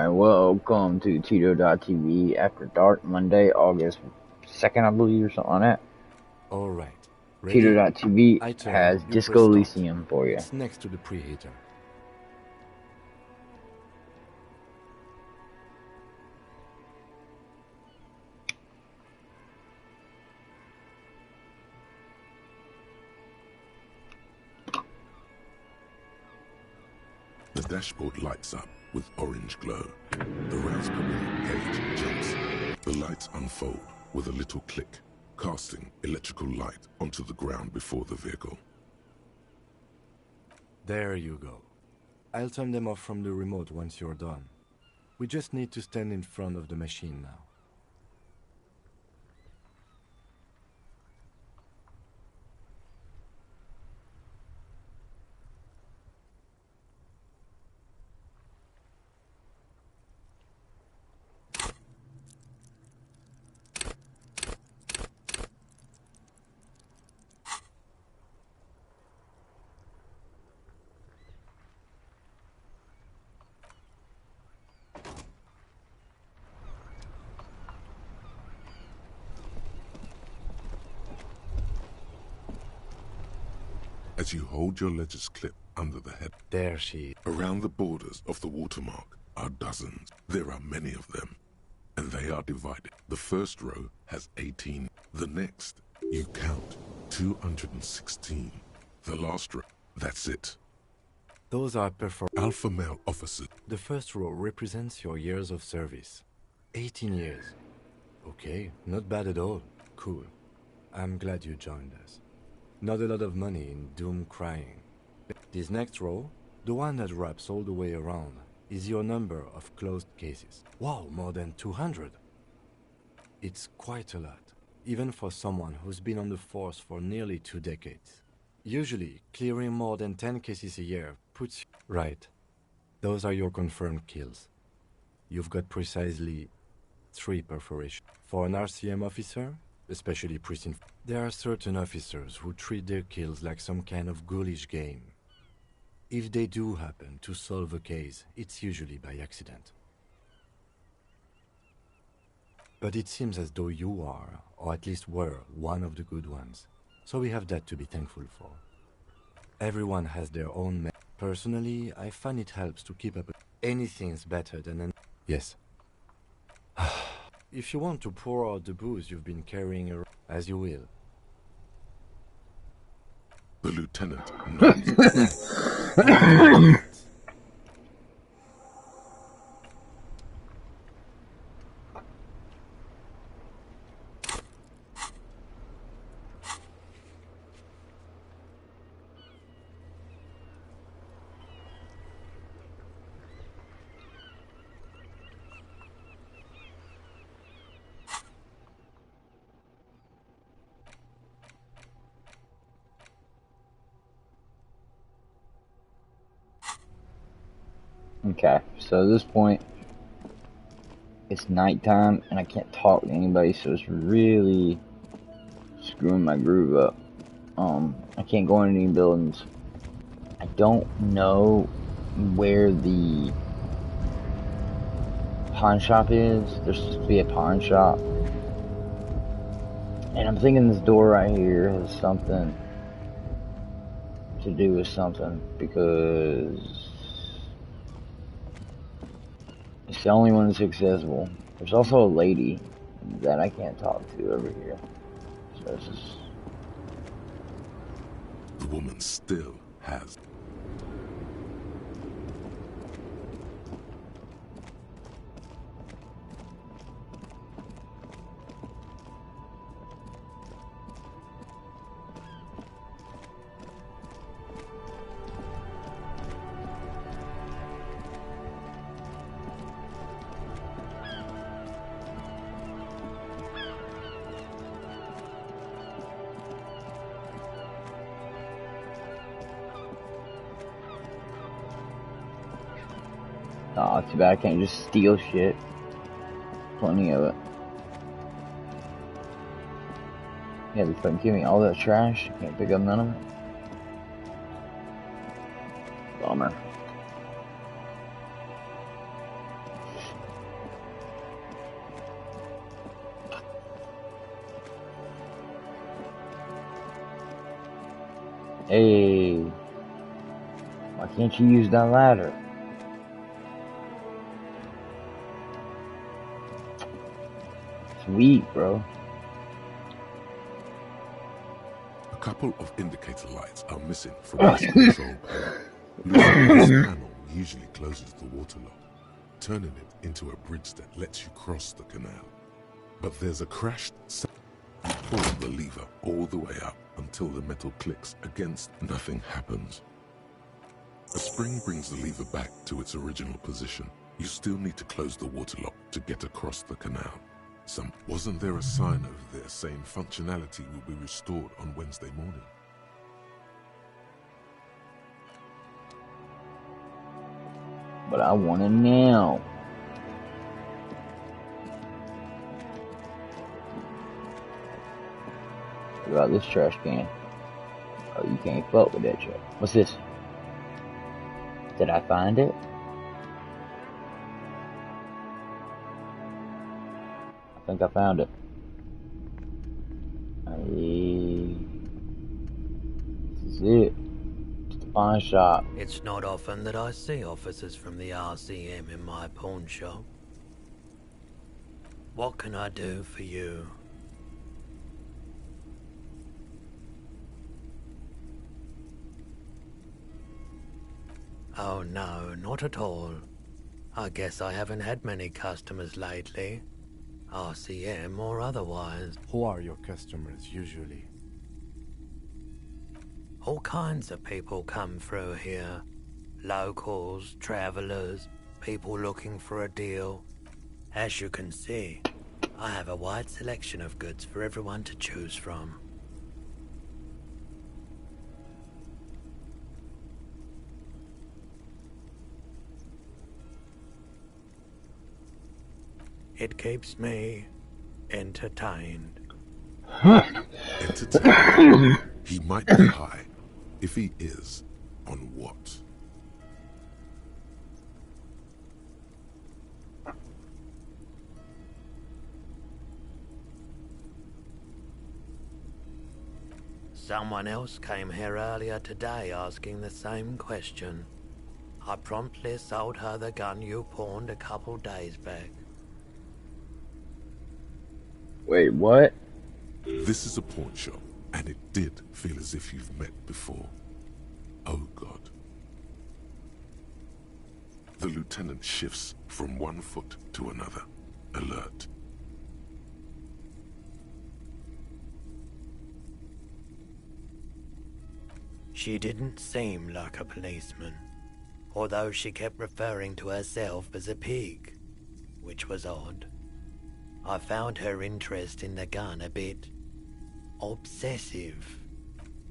Alright, welcome to Tito.tv After Dark, Monday, August 2nd, I believe, or something like that. Alright. Tito.tv has Disco Elysium for you. It's next to the preheater. The dashboard lights up with orange glow. The raspberry gauge jumps. The lights unfold with a little click, casting electrical light onto the ground before the vehicle. There you go. I'll turn them off from the remote once you're done. We just need to stand in front of the machine now. As you hold your ledger's clip under the head, There she is. around the borders of the watermark are dozens. There are many of them, and they are divided. The first row has 18. The next, you count 216. The last row, that's it. Those are Alpha male officers. The first row represents your years of service. 18 years. Okay, not bad at all. Cool. I'm glad you joined us. Not a lot of money in doom crying. This next row, the one that wraps all the way around, is your number of closed cases. Wow, more than 200. It's quite a lot, even for someone who's been on the force for nearly 2 decades. Usually, clearing more than 10 cases a year puts you... Right. Those are your confirmed kills. You've got precisely 3 perforations. For an RCM officer, especially precinct, there are certain officers who treat their kills like some kind of ghoulish game. If they do happen to solve a case, it's usually by accident. But it seems as though you are, or at least were, one of the good ones. So we have that to be thankful for. Everyone has their own Personally, I find it helps to keep up. Anything's better than an... Yes. If you want to pour out the booze you've been carrying around, as you will. The lieutenant nods. Okay, so at this point, it's nighttime, and I can't talk to anybody, so it's really screwing my groove up. I can't go into any buildings. I don't know where the pawn shop is. There's supposed to be a pawn shop. And I'm thinking this door right here has something to do with something, because it's the only one that's accessible. There's also a lady that I can't talk to over here. So it's just... The woman still has. Aw, too bad I can't just steal shit. Plenty of it. Yeah, they fucking give me all that trash. Can't pick up none of it. Bummer. Hey, why can't you use that ladder? Sweet, bro. A couple of indicator lights are missing from this control panel. Losing this panel usually closes the water lock, turning it into a bridge that lets you cross the canal. But there's a crashed sound. You pull the lever all the way up until the metal clicks against nothing happens. A spring brings the lever back to its original position. You still need to close the water lock to get across the canal. Wasn't there a sign over there saying functionality will be restored on Wednesday morning? But I want it now. What about this trash can? Oh, you can't fuck with that trash. What's this? Did I find it? I think I found it. This is it. It's the pawn shop. It's not often that I see officers from the RCM in my pawn shop. What can I do for you? Oh no, not at all. I guess I haven't had many customers lately. RCM or otherwise. Who are your customers usually? All kinds of people come through here. Locals, travelers, people looking for a deal. As you can see, I have a wide selection of goods for everyone to choose from. It keeps me entertained. Entertainment. He might be high. If he is, on what? Someone else came here earlier today asking the same question. I promptly sold her the gun you pawned a couple days back. Wait, what? This is a pawn shop, and it did feel as if you've met before. Oh God. The lieutenant shifts from one foot to another, alert. She didn't seem like a policeman, although she kept referring to herself as a pig, which was odd. I found her interest in the gun a bit obsessive,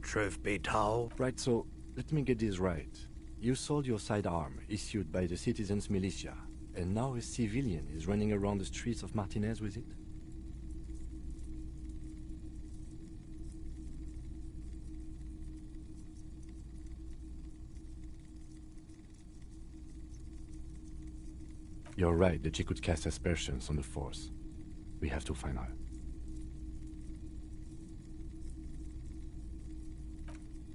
truth be told. Right, so let me get this right. You sold your sidearm, issued by the citizens' militia, and now a civilian is running around the streets of Martinez with it? You're right that she could cast aspersions on the force. We have to find her.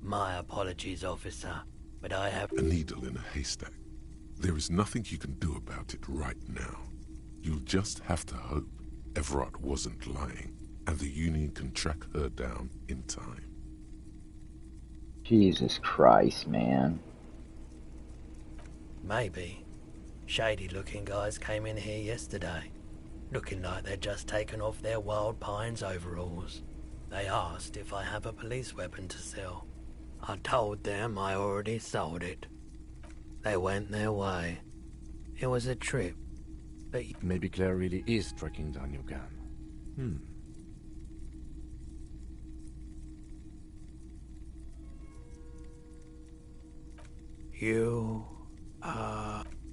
My apologies, officer, but I have... A needle in a haystack. There is nothing you can do about it right now. You'll just have to hope Everard wasn't lying, and the Union can track her down in time. Jesus Christ, man. Maybe. Shady-looking guys came in here yesterday, looking like they'd just taken off their Wild Pines overalls. They asked if I have a police weapon to sell. I told them I already sold it. They went their way. It was a trip, but... Maybe Claire really is tracking down your gun.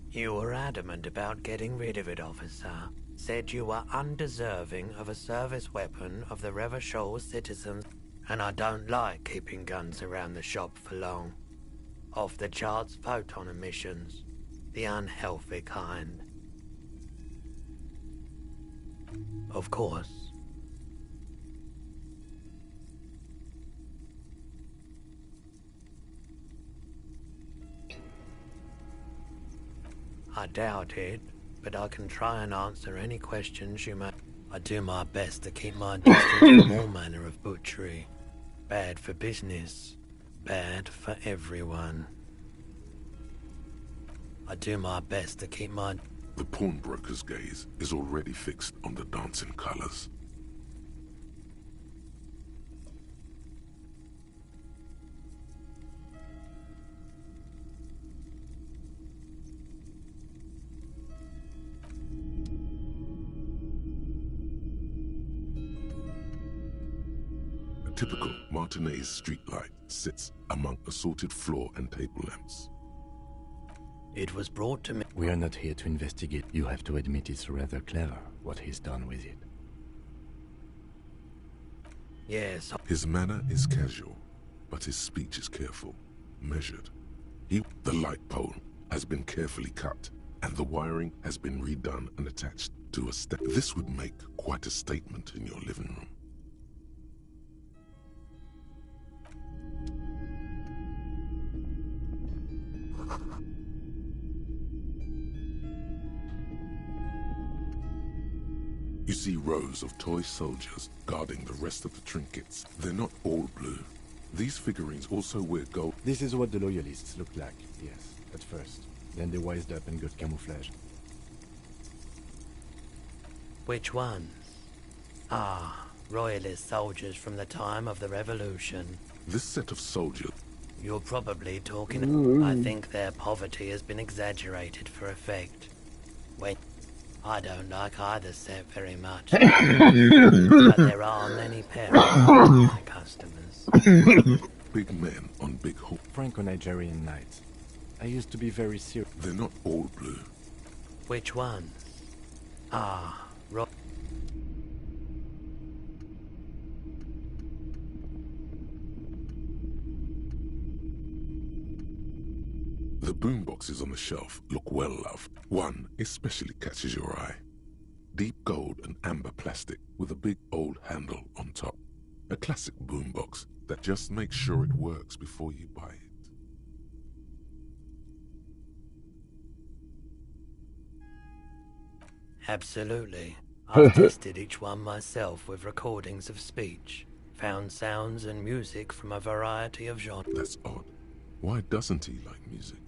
You were adamant about getting rid of it, officer. Said you were undeserving of a service weapon of the Revachol citizens, and I don't like keeping guns around the shop for long. Off-the-charts photon emissions. The unhealthy kind. Of course. I doubt it, but I can try and answer any questions you may. I do my best to keep my distance from all manner of butchery. Bad for business, bad for everyone. I do my best to keep my... The pawnbroker's gaze is already fixed on the dancing colors. A typical Martinez streetlight sits among assorted floor and table lamps. It was brought to me... We are not here to investigate. You have to admit it's rather clever what he's done with it. Yes. His manner is casual, but his speech is careful, measured. The light pole has been carefully cut, and the wiring has been redone and attached to a step. This would make quite a statement in your living room. You see rows of toy soldiers guarding the rest of the trinkets. They're not all blue. These figurines also wear gold. This is what the loyalists looked like, yes, at first. Then they wised up and got camouflage. Which ones? Ah, royalist soldiers from the time of the revolution. This set of soldiers... You're probably talking... I think their poverty has been exaggerated for effect. When... I don't like either set very much. But there are many parents among my customers. Big men on big horses. Franco-Nigerian knights. I used to be very serious. They're not all blue. Which ones? Ah, The boomboxes on the shelf look well loved. One especially catches your eye. Deep gold and amber plastic with a big old handle on top. A classic boombox that just makes sure it works before you buy it. Absolutely. I've tested each one myself with recordings of speech, found sounds and music from a variety of genres. That's odd. Why doesn't he like music?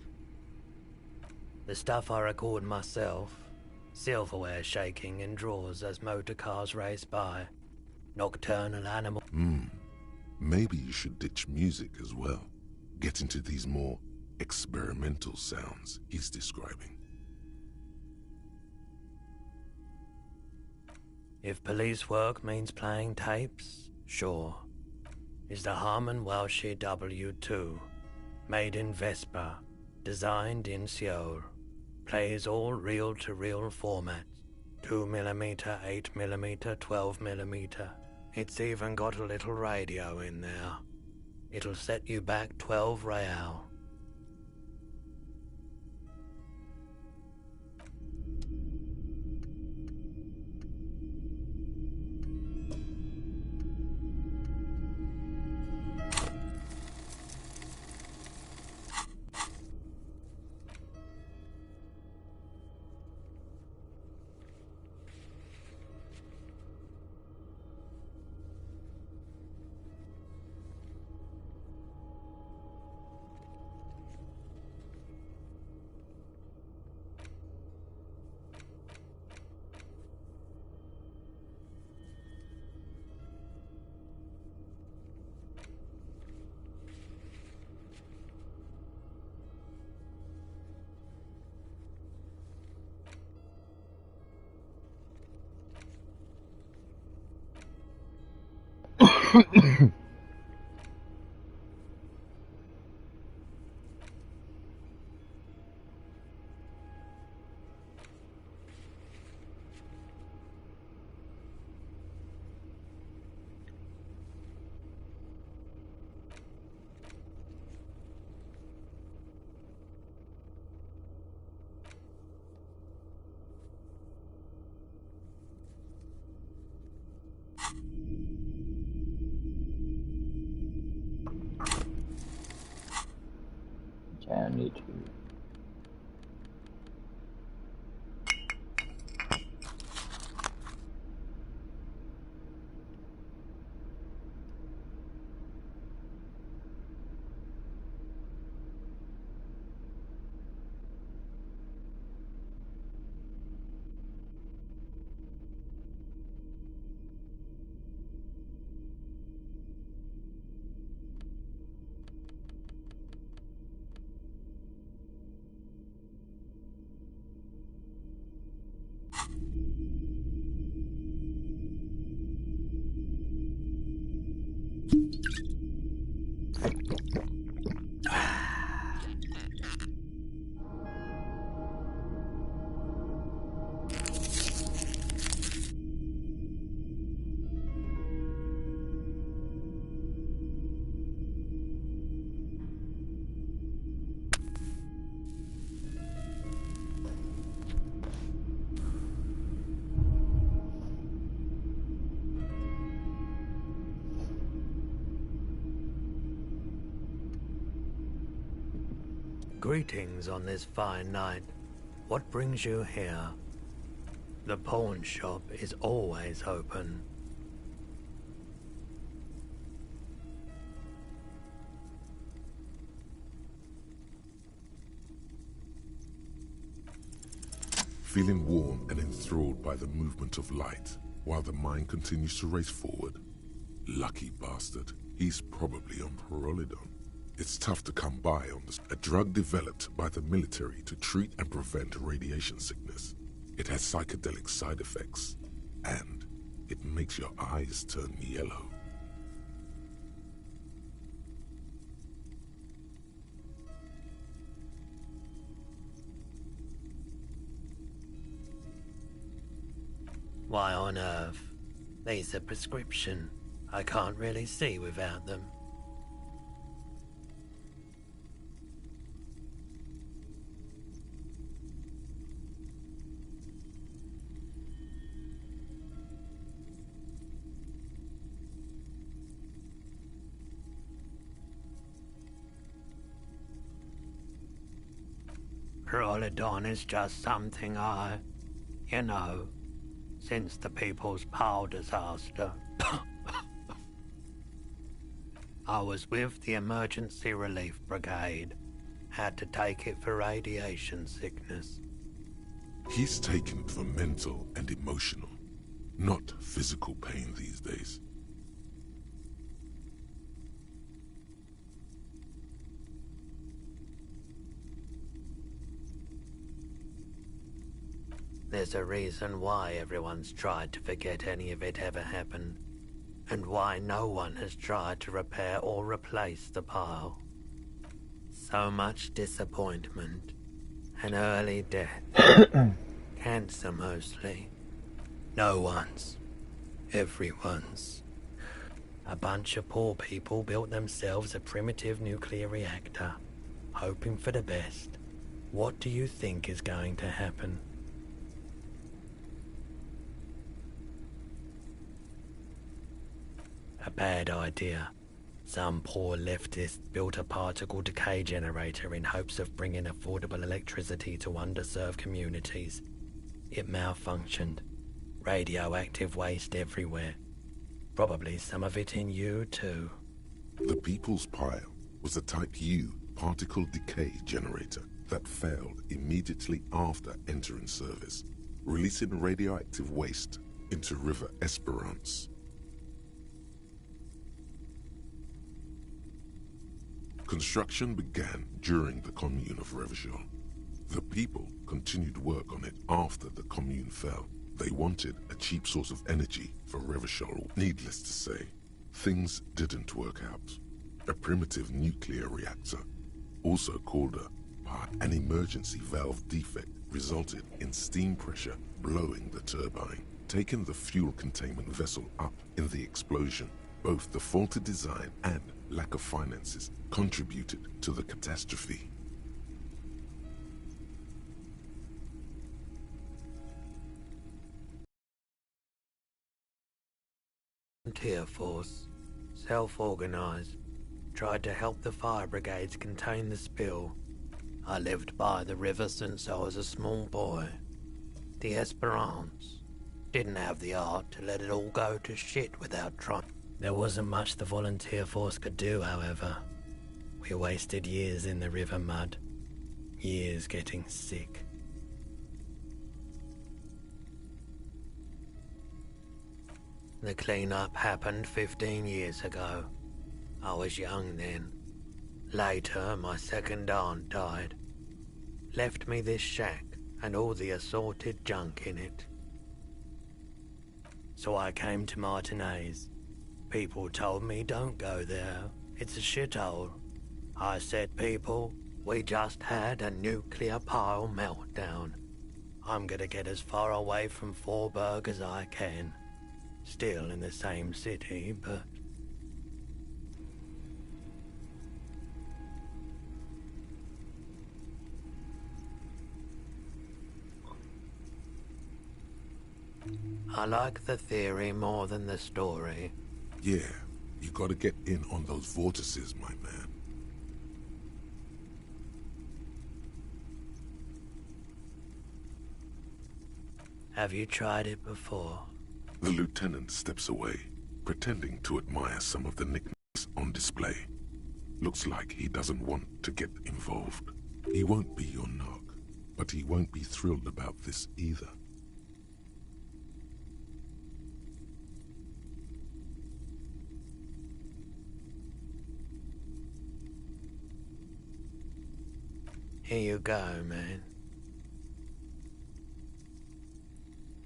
The stuff I record myself, silverware shaking in drawers as motor cars race by, nocturnal animal... Maybe you should ditch music as well. Get into these more experimental sounds he's describing. If police work means playing tapes, sure. Is the Harman Welshie W2, made in Vespa, designed in Seoul, plays all reel-to-reel formats, 2mm, 8mm, 12mm. It's even got a little radio in there. It'll set you back 12 real. I need to. Greetings on this fine night. What brings you here? The pawn shop is always open. Feeling warm and enthralled by the movement of light, while the mind continues to race forward. Lucky bastard, he's probably on Parolidon. It's tough to come by on this. A drug developed by the military to treat and prevent radiation sickness. It has psychedelic side effects, and it makes your eyes turn yellow. Why on earth? These are prescription. I can't really see without them. Parolidon is just something since the People's Power disaster. I was with the Emergency Relief Brigade. Had to take it for radiation sickness. He's taken it for mental and emotional, not physical pain these days. There's a reason why everyone's tried to forget any of it ever happened, and why no one has tried to repair or replace the pile. So much disappointment, an early death, cancer mostly. No one's, everyone's. A bunch of poor people built themselves a primitive nuclear reactor, hoping for the best. What do you think is going to happen? A bad idea. Some poor leftist built a particle decay generator in hopes of bringing affordable electricity to underserved communities. It malfunctioned. Radioactive waste everywhere. Probably some of it in you too. The People's Pile was a Type U particle decay generator that failed immediately after entering service, releasing radioactive waste into River Esperance. Construction began during the Commune of Revachol. The people continued work on it after the Commune fell. They wanted a cheap source of energy for Revachol. Needless to say, things didn't work out. A primitive nuclear reactor, also called an emergency valve defect, resulted in steam pressure blowing the turbine, taking the fuel containment vessel up in the explosion. Both the faulty design and lack of finances contributed to the catastrophe. Volunteer force, self-organized, tried to help the fire brigades contain the spill. I lived by the river since I was a small boy. The Esperance didn't have the art to let it all go to shit without trying. There wasn't much the volunteer force could do, however. We wasted years in the river mud, years getting sick. The cleanup happened 15 years ago. I was young then. Later, my second aunt died. Left me this shack and all the assorted junk in it. So I came to Martinez. People told me don't go there. It's a shithole. I said, people, we just had a nuclear pile meltdown. I'm gonna get as far away from Forburg as I can. Still in the same city, but... I like the theory more than the story. Yeah, you gotta get in on those vortices, my man. Have you tried it before? The lieutenant steps away, pretending to admire some of the knickknacks on display. Looks like he doesn't want to get involved. He won't be your narc, but he won't be thrilled about this either. Here you go, man.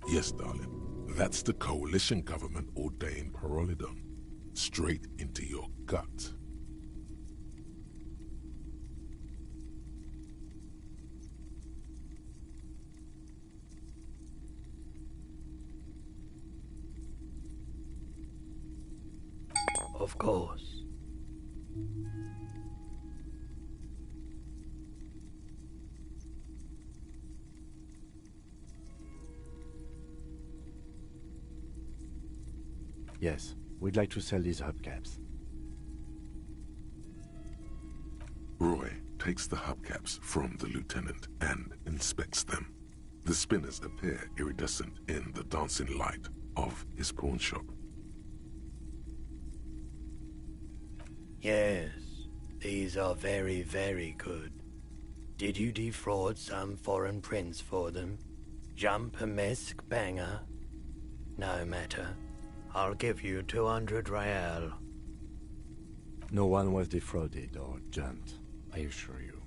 Yes, darling. That's the coalition government ordained Parolidon. Straight into your gut. Of course. Yes, we'd like to sell these hubcaps. Roy takes the hubcaps from the lieutenant and inspects them. The spinners appear iridescent in the dancing light of his pawn shop. Yes, these are very, very good. Did you defraud some foreign prince for them? Jump-a-mesk banger? No matter. I'll give you 200 real. No one was defrauded or jumped, I assure you.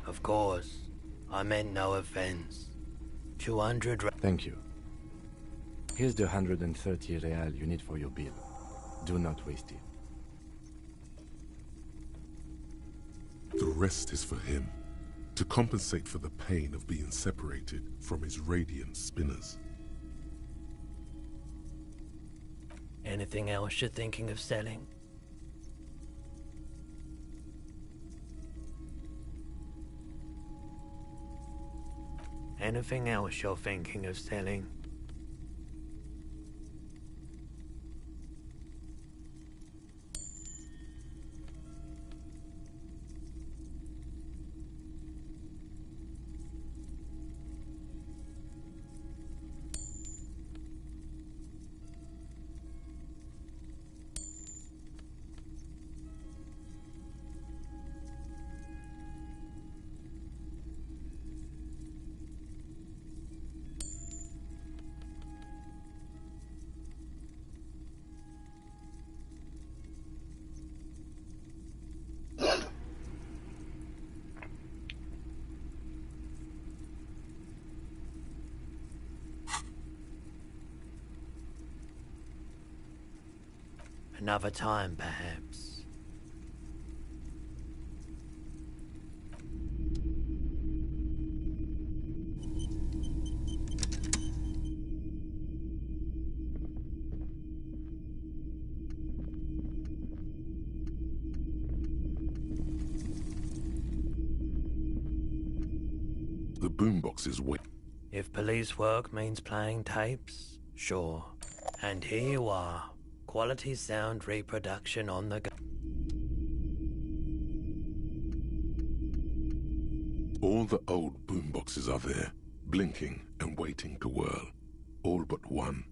Of course. I meant no offense. 200 Thank you. Here's the 130 real you need for your bill. Do not waste it. The rest is for him, to compensate for the pain of being separated from his radiant spinners. Anything else you're thinking of selling? Anything else you're thinking of selling? Another time, perhaps. The boomboxes wait. If police work means playing tapes, sure. And here you are. Quality sound reproduction on the go. All the old boomboxes are there, blinking and waiting to whirl. All but one.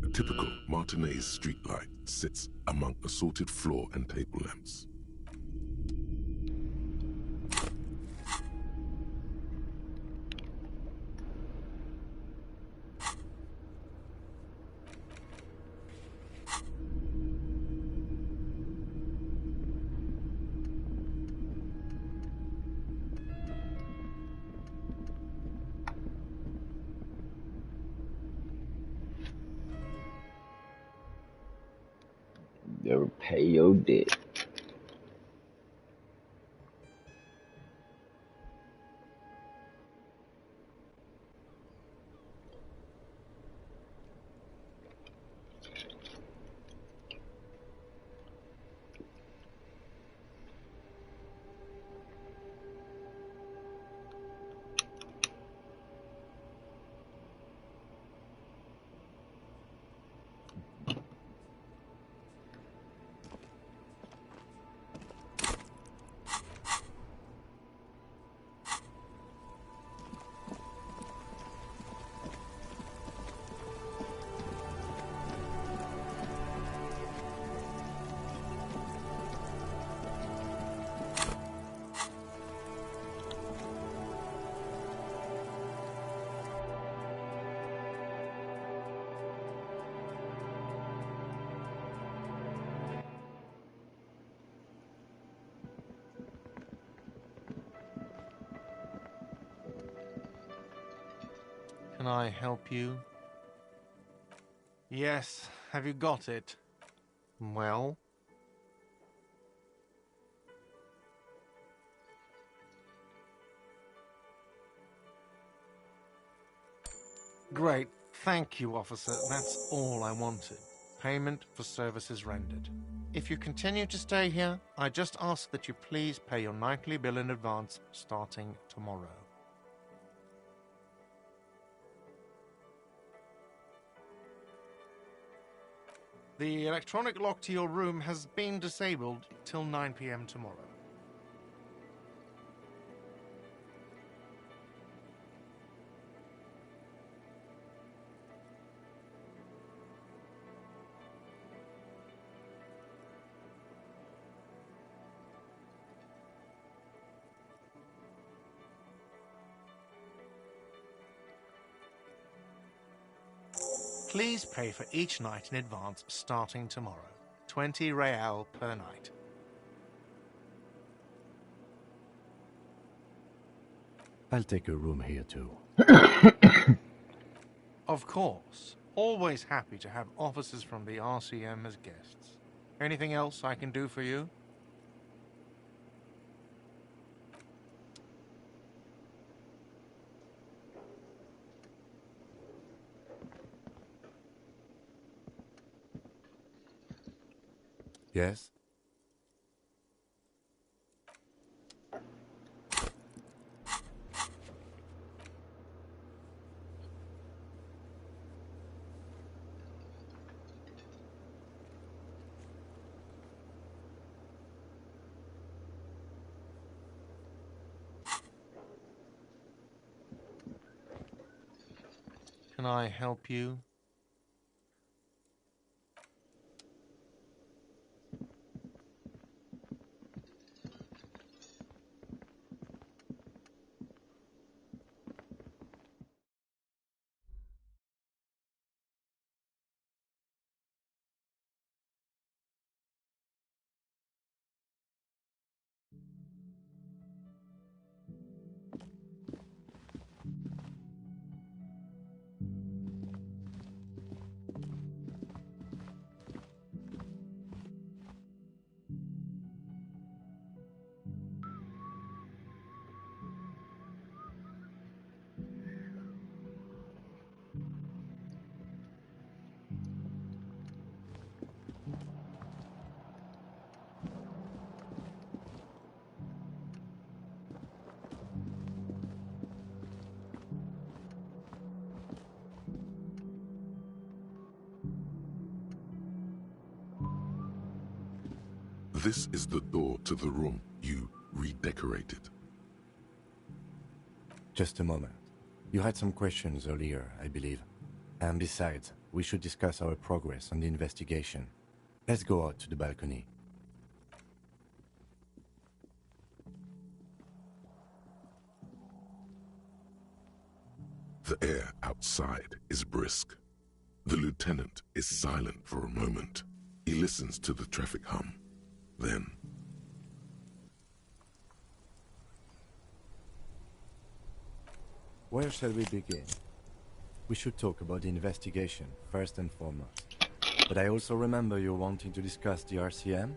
A typical Martinez streetlight sits among assorted floor and table lamps. or pay your debt. Can I help you? Yes, have you got it? Well? Great, thank you, officer. That's all I wanted. Payment for services rendered. If you continue to stay here, I just ask that you please pay your nightly bill in advance starting tomorrow. The electronic lock to your room has been disabled till 9 p.m. tomorrow. Please pay for each night in advance starting tomorrow. 20 real per night. I'll take a room here too. Of course. Always happy to have officers from the RCM as guests. Anything else I can do for you? Yes? Can I help you? This is the door to the room you redecorated. Just a moment. You had some questions earlier, I believe. And besides, we should discuss our progress on the investigation. Let's go out to the balcony. The air outside is brisk. The lieutenant is silent for a moment. He listens to the traffic hum. Then, Where shall we begin? We should talk about the investigation, first and foremost. But I also remember you wanting to discuss the RCM.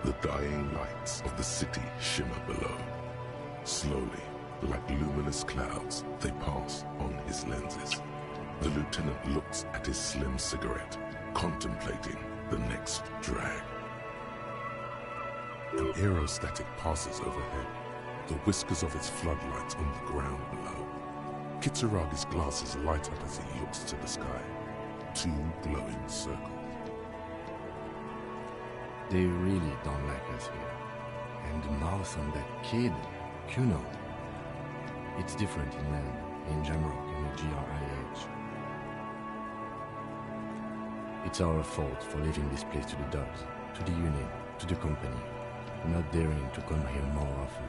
The dying lights of the city shimmer below. Slowly, like luminous clouds, they pass on his lenses. The lieutenant looks at his slim cigarette, contemplating the next drag. An aerostatic passes overhead, the whiskers of its floodlights on the ground below. Kitsuragi's glasses light up as he looks to the sky. Two glowing circles. They really don't like us here. And the mouth on that kid, Kuno. It's different in land, in Jamrock and the GRIH. It's our fault for leaving this place to the dogs, to the Union, to the company, not daring to come here more often.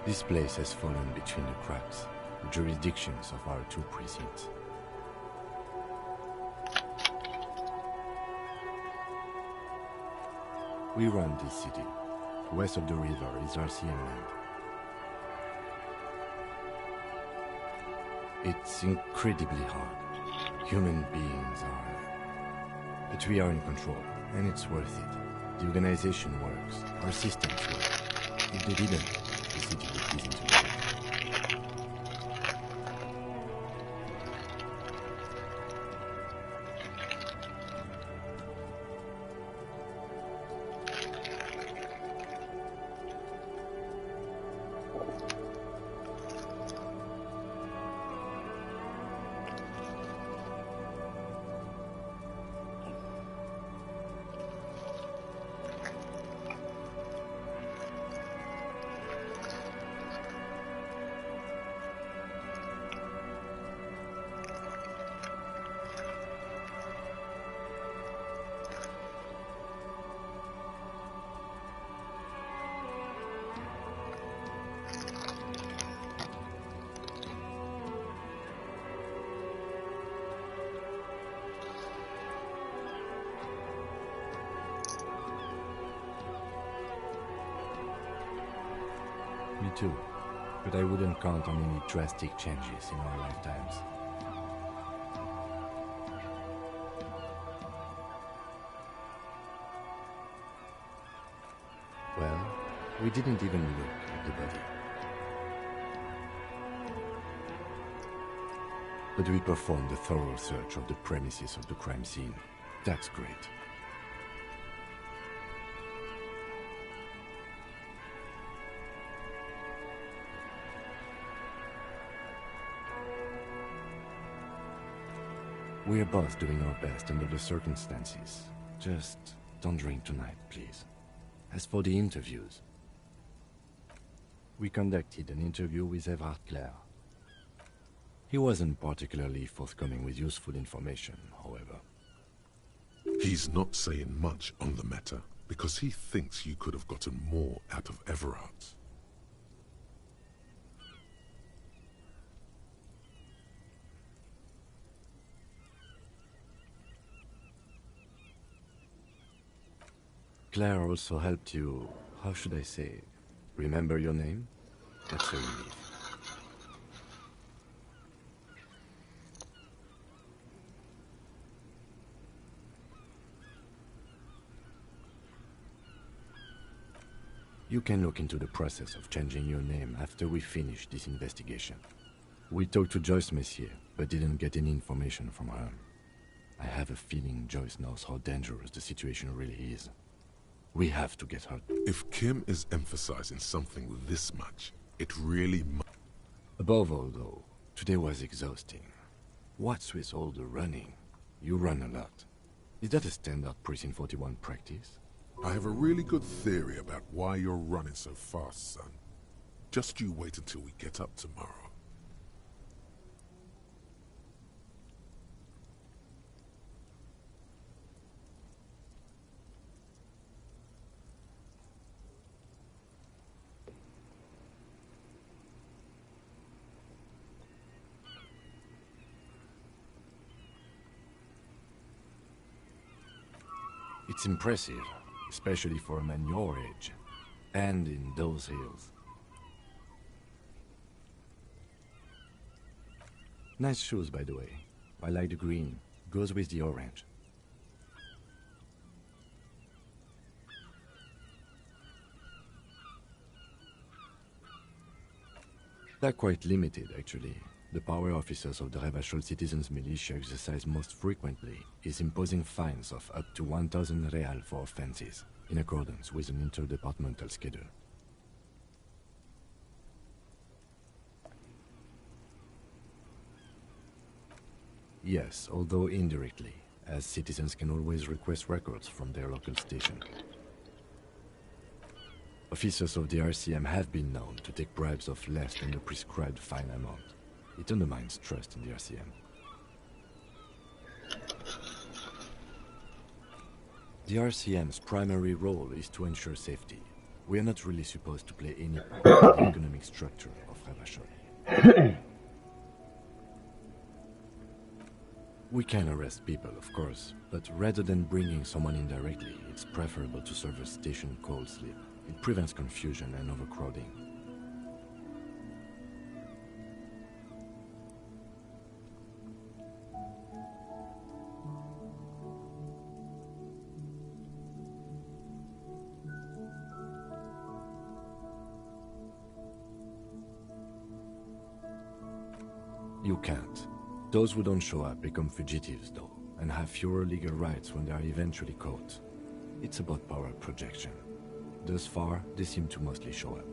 This place has fallen between the cracks, the jurisdictions of our two precincts. We run this city. West of the river is RCM land. It's incredibly hard. Human beings are... But we are in control, and it's worth it. The organization works. Our systems work. If they didn't, the city would be into it. Me too. But I wouldn't count on any drastic changes in our lifetimes. Well, we didn't even look at the body. But we performed a thorough search of the premises of the crime scene. That's great. We're both doing our best under the circumstances. Just don't drink tonight, please. As for the interviews, we conducted an interview with Everard Clare. He wasn't particularly forthcoming with useful information, however. He's not saying much on the matter because he thinks you could have gotten more out of Everard. Claire also helped you, how should I say, remember your name? That's a relief. You can look into the process of changing your name after we finish this investigation. We talked to Joyce Messier, but didn't get any information from her. I have a feeling Joyce knows how dangerous the situation really is. We have to get her. If Kim is emphasizing something this much, it really Above all, though, today was exhausting. What's with all the running? You run a lot. Is that a standard Precinct 41 practice? I have a really good theory about why you're running so fast, son. Just you wait until we get up tomorrow. It's impressive, especially for a man your age, and in those hills. Nice shoes, by the way. I like the green. Goes with the orange. They're quite limited, actually. The power officers of the Revachol Citizens Militia exercise most frequently is imposing fines of up to 1,000 real for offenses, in accordance with an interdepartmental schedule. Yes, although indirectly, as citizens can always request records from their local station. Officers of the RCM have been known to take bribes of less than the prescribed fine amount. It undermines trust in the RCM. The RCM's primary role is to ensure safety. We are not really supposed to play any part in the economic structure of Revachol. We can arrest people, of course, but rather than bringing someone in directly, it's preferable to serve a station cold sleep. It prevents confusion and overcrowding. You can't. Those who don't show up become fugitives, though, and have fewer legal rights when they are eventually caught. It's about power projection. Thus far, they seem to mostly show up.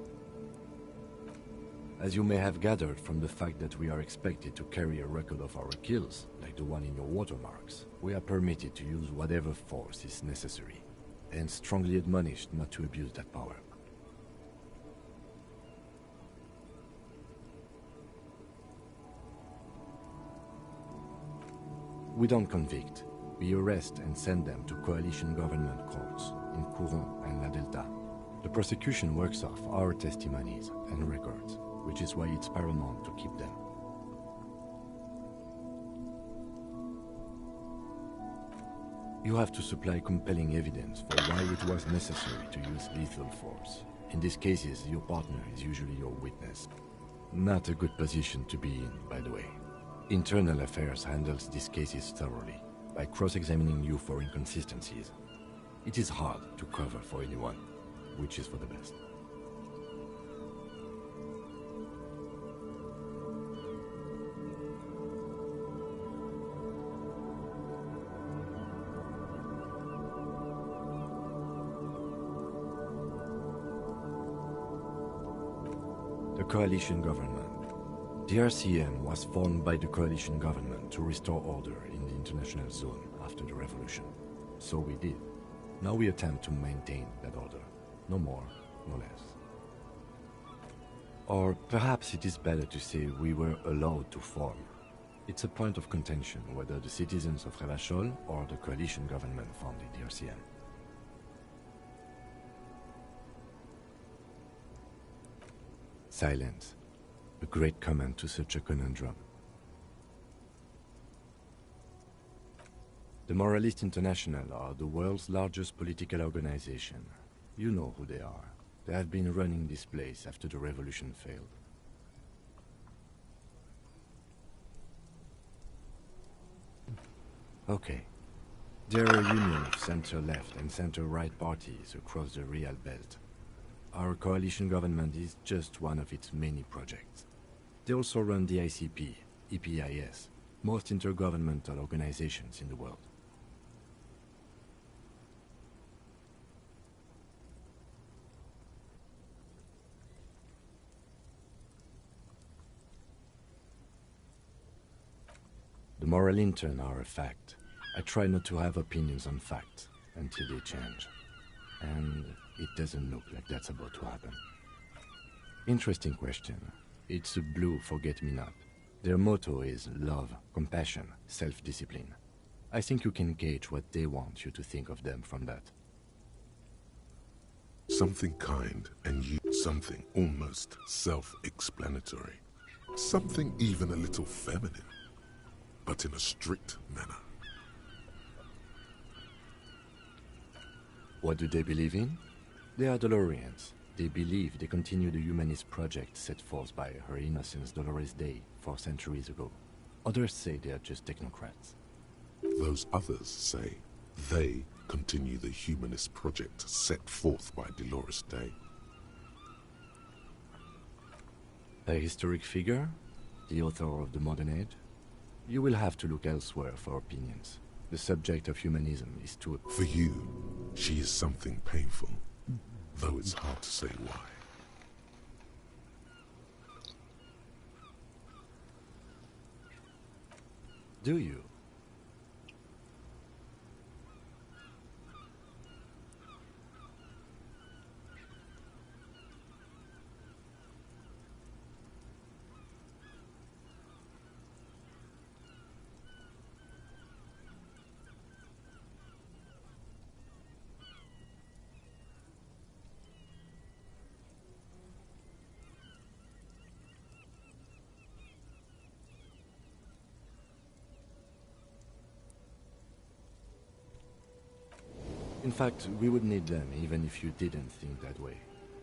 As you may have gathered from the fact that we are expected to carry a record of our kills, like the one in your watermarks, we are permitted to use whatever force is necessary, and strongly admonished not to abuse that power. We don't convict. We arrest and send them to coalition government courts in Couron and La Delta. The prosecution works off our testimonies and records, which is why it's paramount to keep them. You have to supply compelling evidence for why it was necessary to use lethal force. In these cases, your partner is usually your witness. Not a good position to be in, by the way. Internal Affairs handles these cases thoroughly, by cross-examining you for inconsistencies. It is hard to cover for anyone, which is for the best. The coalition government. The RCM was formed by the coalition government to restore order in the international zone after the revolution. So we did. Now we attempt to maintain that order. No more, no less. Or perhaps it is better to say we were allowed to form. It's a point of contention whether the citizens of Revachol or the coalition government founded the RCM. Silence. A great comment to such a conundrum. The Moralists International are the world's largest political organization. You know who they are. They have been running this place after the revolution failed. Okay. There are a union of center-left and center-right parties across the Real Belt. Our coalition government is just one of its many projects. They also run the ICP, EPIS, most intergovernmental organizations in the world. The moral intern are a fact. I try not to have opinions on facts until they change. And it doesn't look like that's about to happen. Interesting question. It's a blue forget-me-not. Their motto is love, compassion, self-discipline. I think you can gauge what they want you to think of them from that. Something kind and you something almost self-explanatory. Something even a little feminine, but in a strict manner. What do they believe in? They are Dolorians. They believe they continue the humanist project set forth by Her Innocence Dolores Day 4 centuries ago. Others say they are just technocrats. Those others say they continue the humanist project set forth by Dolores Day. A historic figure? The author of the modern age? You will have to look elsewhere for opinions. The subject of humanism is too... For you, she is something painful, though it's hard to say why. Do you? In fact, we would need them even if you didn't think that way.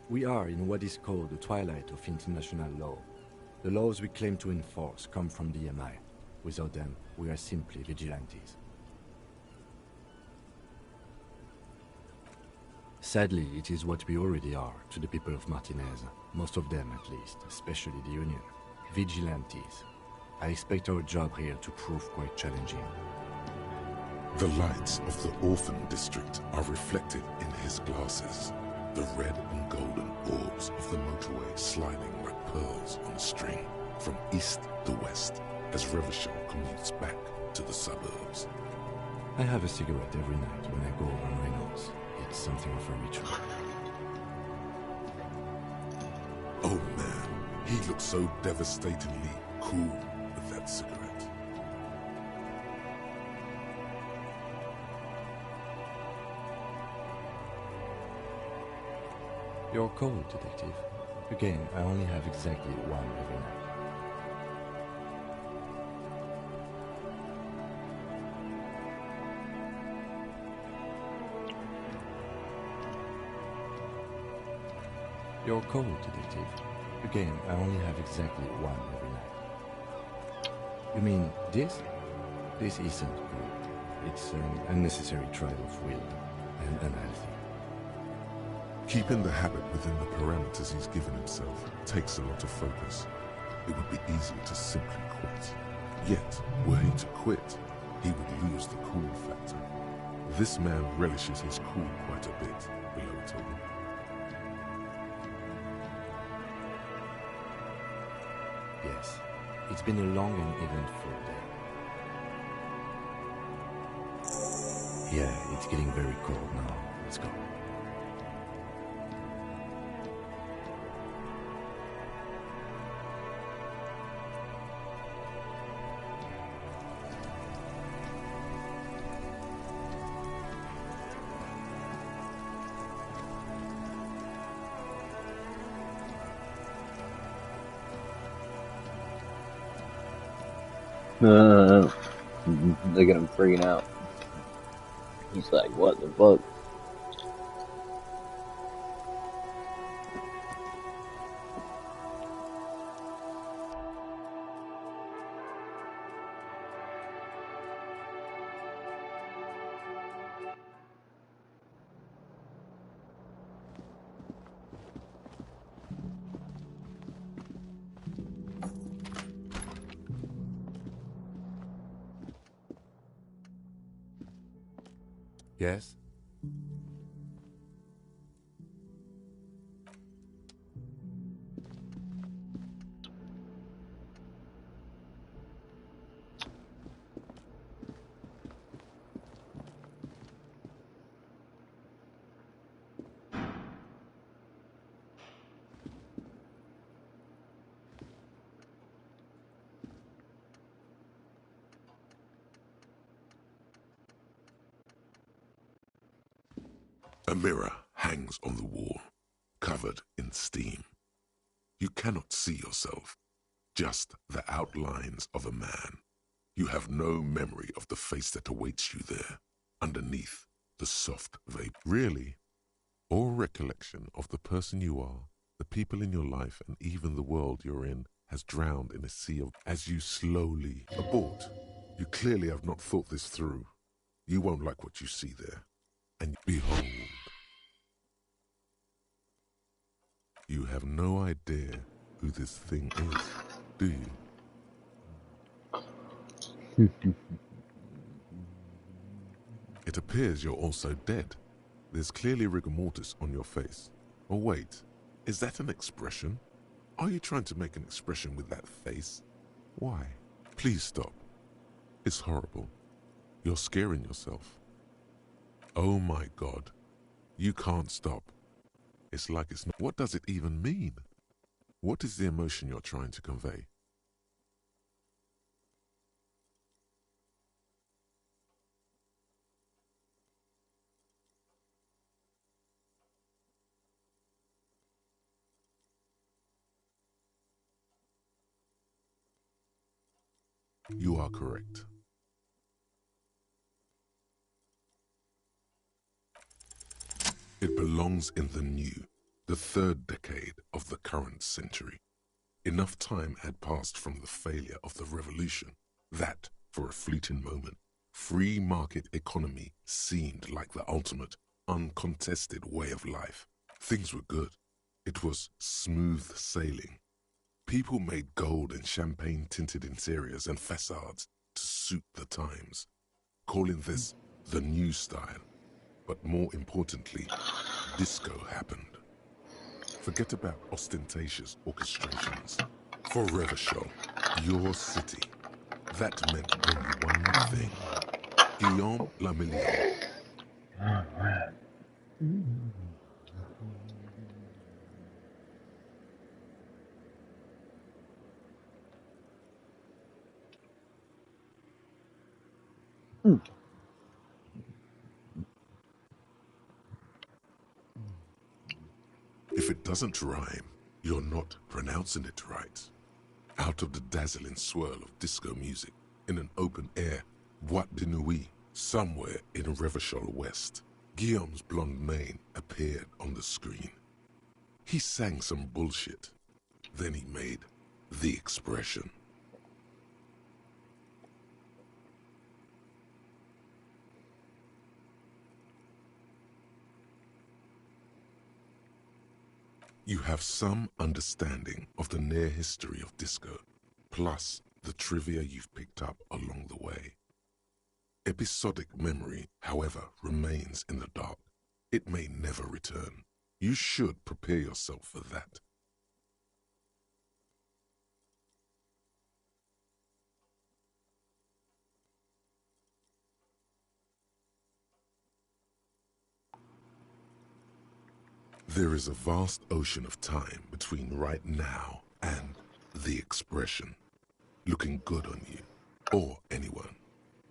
We are in what is called the twilight of international law. The laws we claim to enforce come from the MI. Without them, we are simply vigilantes. Sadly, it is what we already are to the people of Martinez. Most of them, at least, especially the Union. Vigilantes. I expect our job here to prove quite challenging. The lights of the orphan district are reflected in his glasses. The red and golden orbs of the motorway sliding like pearls on a string from east to west as Revachol commutes back to the suburbs. I have a cigarette every night when I go on Reynolds. It's something of a ritual. Oh man, he looks so devastatingly cool with that cigarette. You're cold, Detective. Again, I only have exactly one every night. You're cold, Detective. Again, I only have exactly one every night. You mean this? This isn't good. It's an unnecessary trial of will and unhealthy. Keeping the habit within the parameters he's given himself takes a lot of focus. It would be easy to simply quit. Yet, were he to quit, he would lose the cool factor. This man relishes his cool quite a bit, Willow told him. Yes, it's been a long and eventful day. Yeah, it's getting very cold now. Let's go. Look at him freaking out. He's like, what the fuck? Yes? A mirror hangs on the wall, covered in steam. You cannot see yourself, just the outlines of a man. You have no memory of the face that awaits you there, underneath the soft vapor. Really? All recollection of the person you are, the people in your life, and even the world you're in has drowned in a sea of... As you slowly Abort. You clearly have not thought this through. You won't like what you see there. And behold, you have no idea who this thing is, do you? It appears you're also dead. There's clearly rigor mortis on your face. Or wait, is that an expression? Are you trying to make an expression with that face? Why? Please stop. It's horrible. You're scaring yourself. Oh my God. You can't stop. It's like it's not... What does it even mean? What is the emotion you're trying to convey? You are correct. it belongs in the new, the third decade of the current century. Enough time had passed from the failure of the revolution that, for a fleeting moment, free market economy seemed like the ultimate, uncontested way of life. Things were good. It was smooth sailing. People made gold and champagne-tinted interiors and facades to suit the times, calling this the new style. But more importantly, disco happened. Forget about ostentatious orchestrations. For Revachol, your city, that meant only one thing. Guillaume Lamillion. If it doesn't rhyme, you're not pronouncing it right. Out of the dazzling swirl of disco music, in an open-air boîte de nuit, somewhere in Revachol West, Guillaume's blonde mane appeared on the screen. He sang some bullshit. Then he made the expression. You have some understanding of the near history of disco, plus the trivia you've picked up along the way. Episodic memory, however, remains in the dark. It may never return. You should prepare yourself for that. There is a vast ocean of time between right now and the expression, looking good on you, or anyone.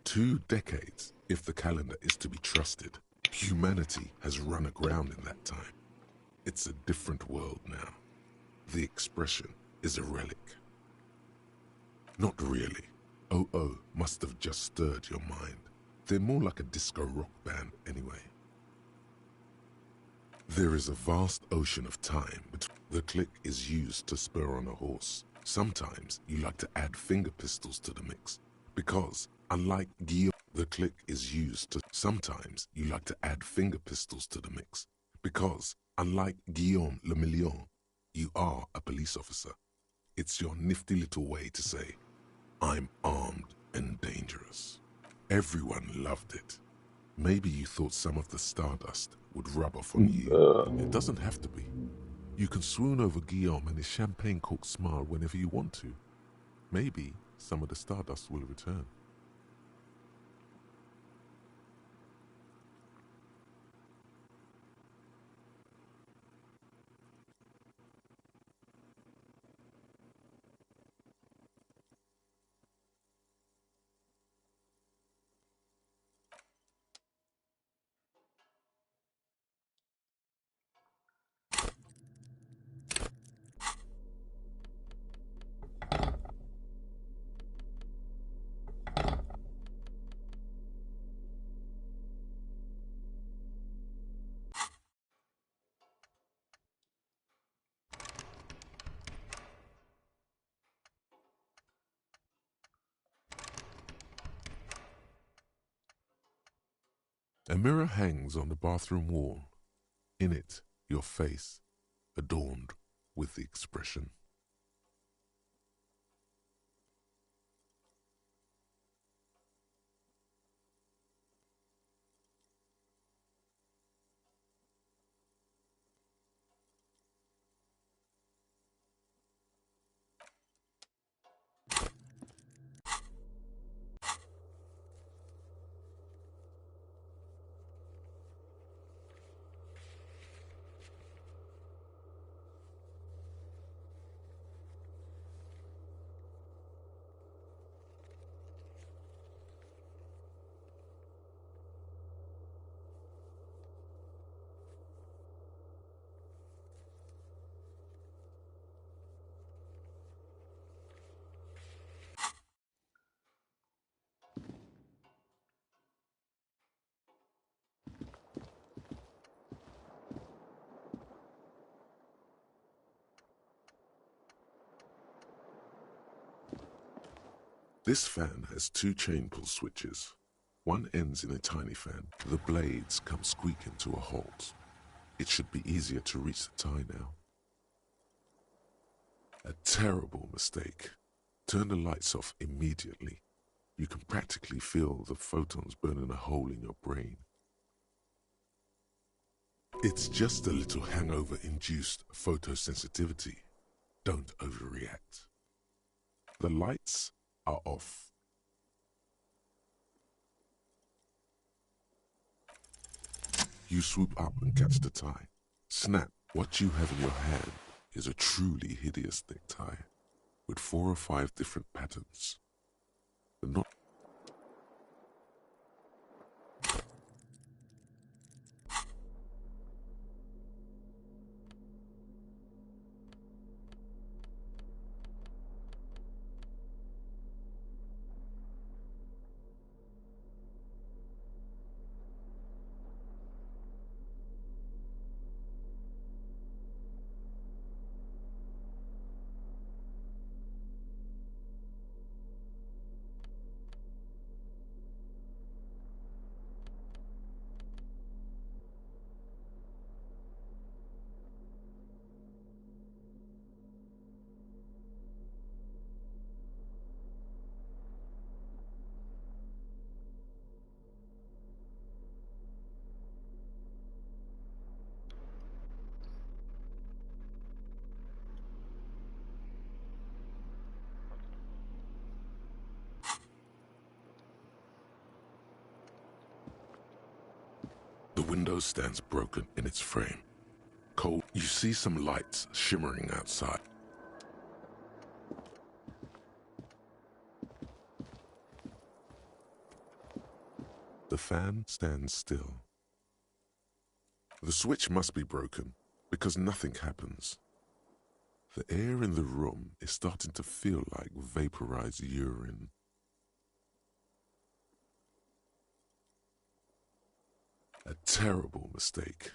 2 decades, if the calendar is to be trusted. Humanity has run aground in that time. It's a different world now. The expression is a relic. Not really. Oh, must have just stirred your mind. They're more like a disco rock band anyway. There is a vast ocean of time, but the click is used to spur on a horse. Sometimes you like to add finger pistols to the mix, because unlike Guillaume, the click is used to. Sometimes you like to add finger pistols to the mix, because unlike Guillaume Le Million, you are a police officer. It's your nifty little way to say, I'm armed and dangerous. Everyone loved it. Maybe you thought some of the stardust would rub off on you. It doesn't have to be. You can swoon over Guillaume and his champagne-corked smile whenever you want to. Maybe some of the stardust will return. A mirror hangs on the bathroom wall. In it, your face, adorned with the expression. This fan has two chain pull switches. One ends in a tiny fan. The blades come squeaking to a halt. It should be easier to reach the tie now. A terrible mistake. Turn the lights off immediately. You can practically feel the photons burning a hole in your brain. It's just a little hangover-induced photosensitivity. Don't overreact. The lights are off. You swoop up and catch the tie. Snap. What you have in your hand is a truly hideous necktie with 4 or 5 different patterns. Not the window stands broken in its frame. Cold, you see some lights shimmering outside. The fan stands still. The switch must be broken because nothing happens. The air in the room is starting to feel like vaporized urine. A terrible mistake.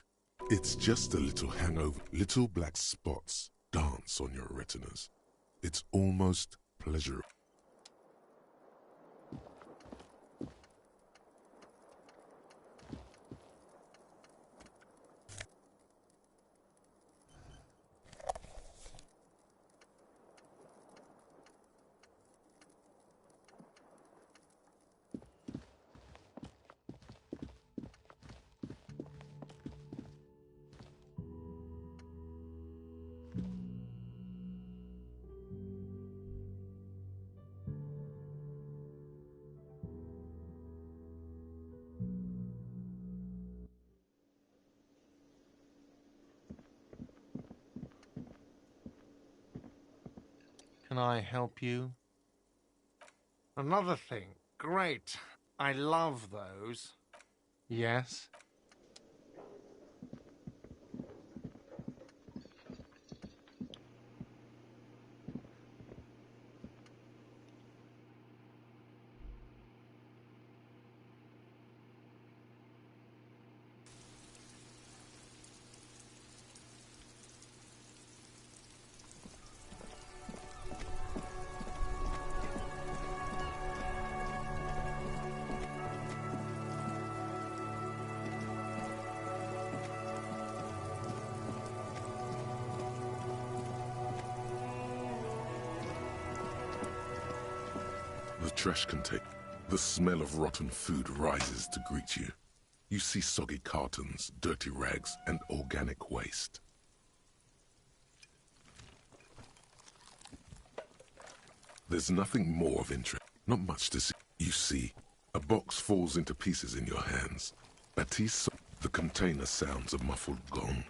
It's just a little hangover. Little black spots dance on your retinas. It's almost pleasurable. Can I help you? Another thing. Great. I love those. Yes? The trash container. The smell of rotten food rises to greet you. You see soggy cartons, dirty rags, and organic waste. There's nothing more of interest. Not much to see. You see, a box falls into pieces in your hands. Baptiste, the container sounds a muffled gong.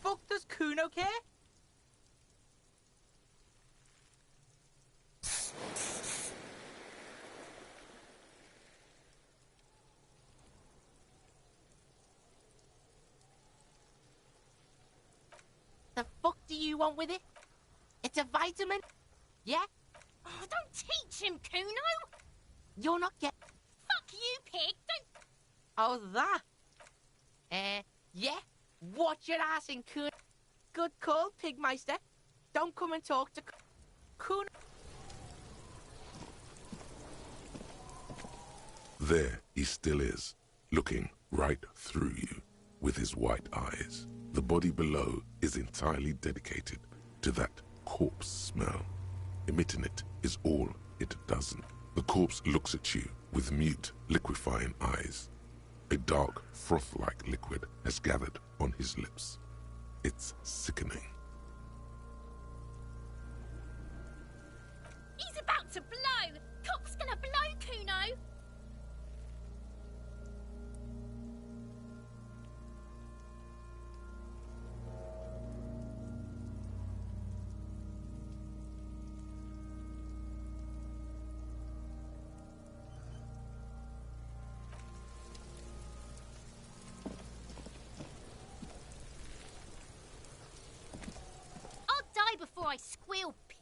Fuck does Kuno care? The fuck do you want with it? It's a vitamin? Yeah? Oh, don't teach him, Kuno! You're not get. Fuck you, pig! Don't... Oh, that? Yeah? Watch your ass in Kuno. Good call, Pigmeister. Don't come and talk to Kuno. There he still is, looking right through you with his white eyes. The body below is entirely dedicated to that corpse smell. Emitting it is all it doesn't. The corpse looks at you with mute, liquefying eyes. A dark, froth-like liquid has gathered on his lips. It's sickening. He's about to blow! Cock's gonna blow, Kuno! I'll die before I squeal, pig.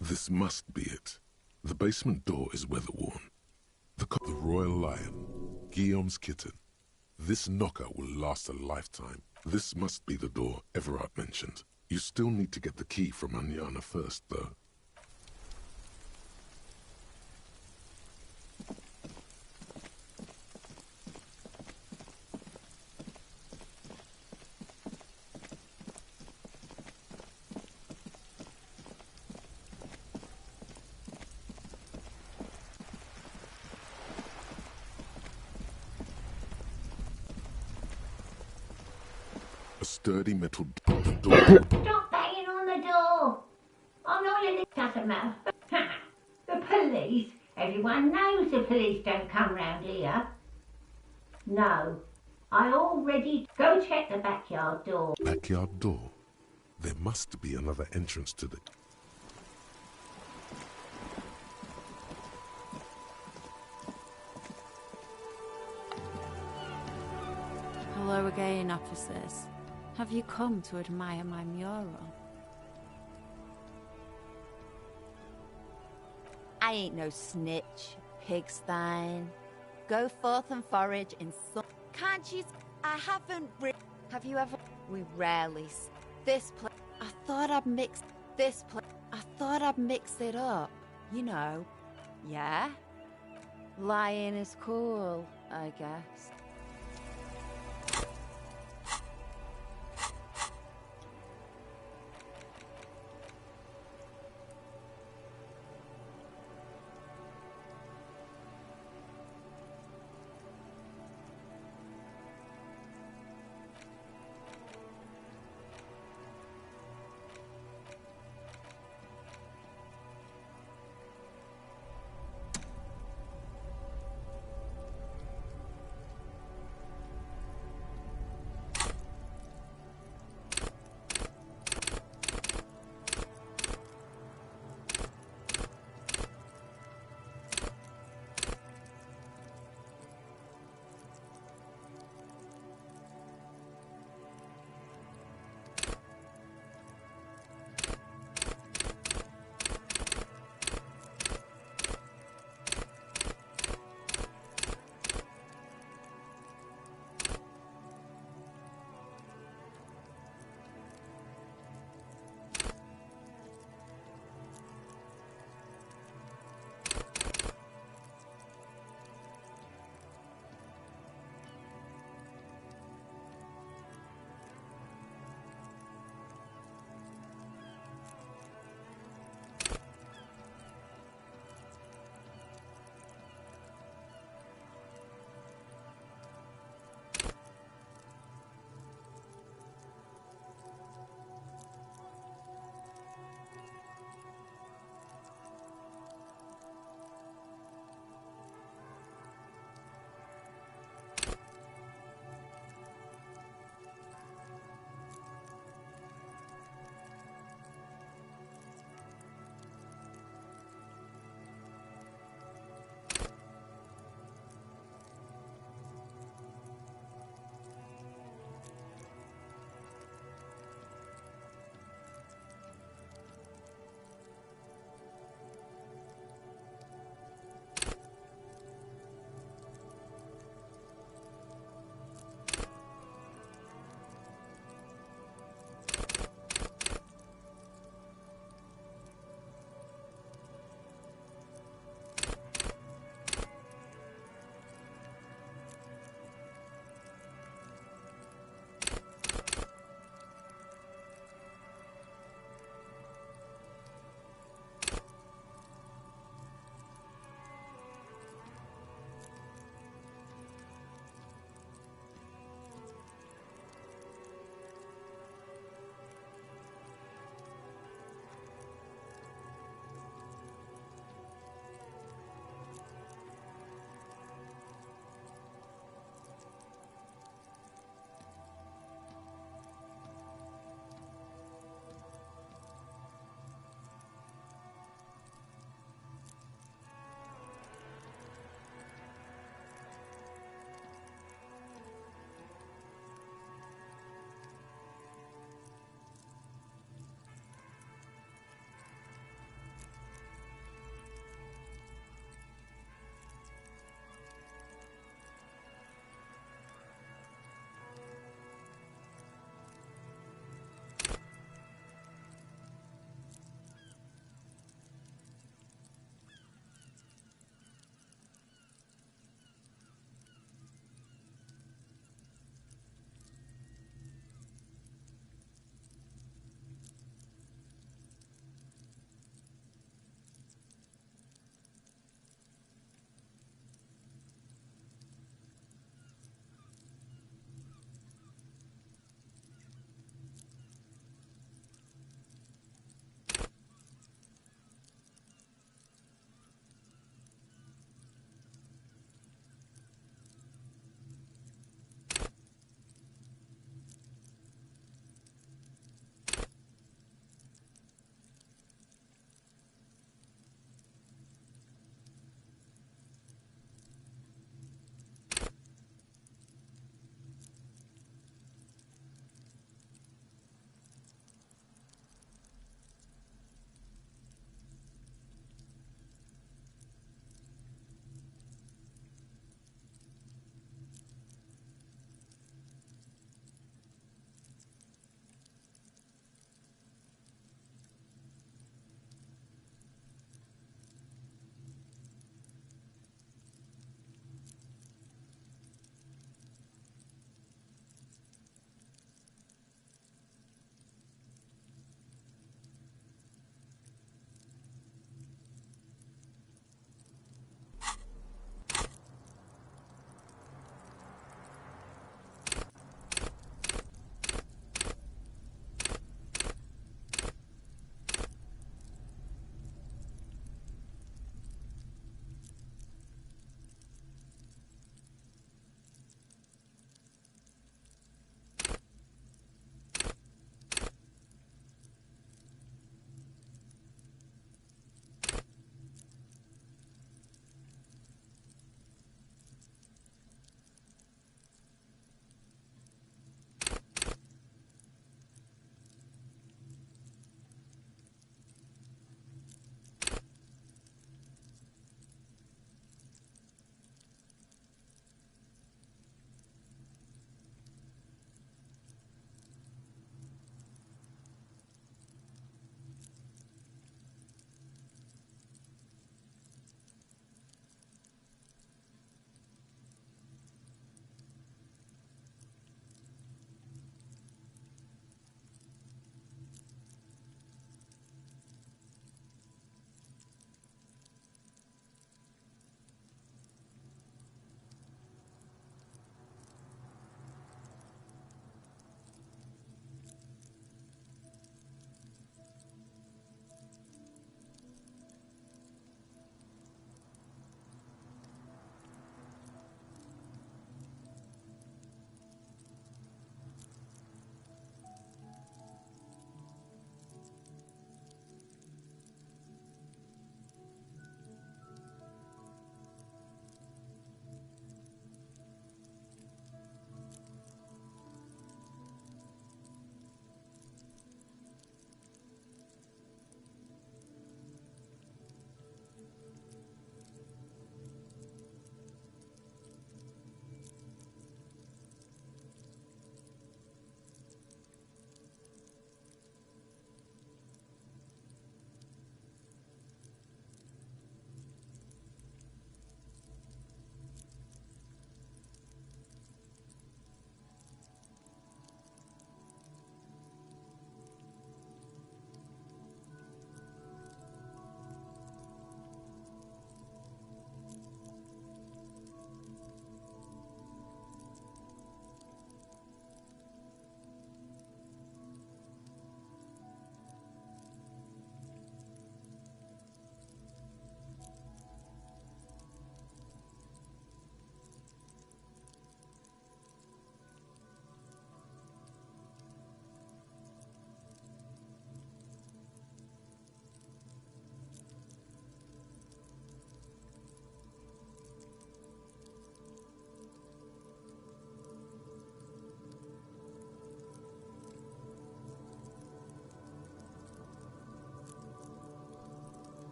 This must be it. The basement door is weather-worn. The royal lion, Guillaume's kitten. This knocker will last a lifetime. This must be the door Everard mentioned. You still need to get the key from Anyana first, though. A sturdy metal the door. Stop banging on the door. I'm not letting it doesn't matter. The police? Everyone knows the police don't come round here. No. I already... Go check the backyard door. Backyard door. There must be another entrance to the... Hello again, officers. Have you come to admire my mural? I ain't no snitch, pigstein. Go forth and forage in some... Can't you... I haven't Have you ever... We rarely... This place... I thought I'd mix... This place... I thought I'd mix it up. You know. Yeah? Lying is cool, I guess.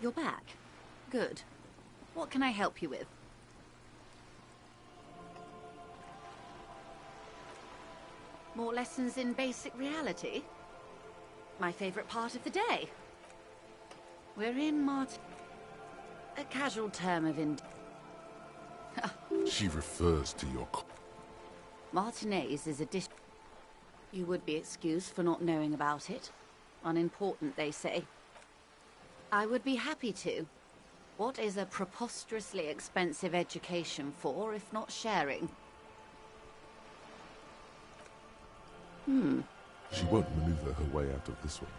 You're back. Good. What can I help you with? More lessons in basic reality? My favorite part of the day. We're in a casual term of She refers to your... Martinez is a dish. You would be excused for not knowing about it. Unimportant, they say. I would be happy to. What is a preposterously expensive education for, if not sharing? She won't maneuver her way out of this one.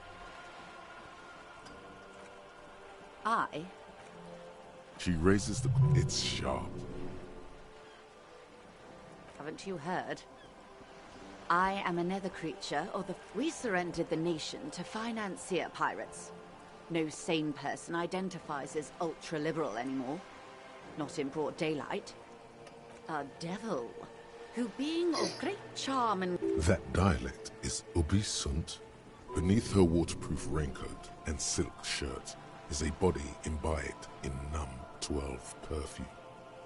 She raises the... It's sharp. Haven't you heard? I am a nether creature, or we surrendered the nation to financier pirates. No sane person identifies as ultra-liberal anymore. Not in broad daylight. A devil, who being of great charm and... That dialect is Ubisunt. Beneath her waterproof raincoat and silk shirt is a body imbibed in Num 12 perfume.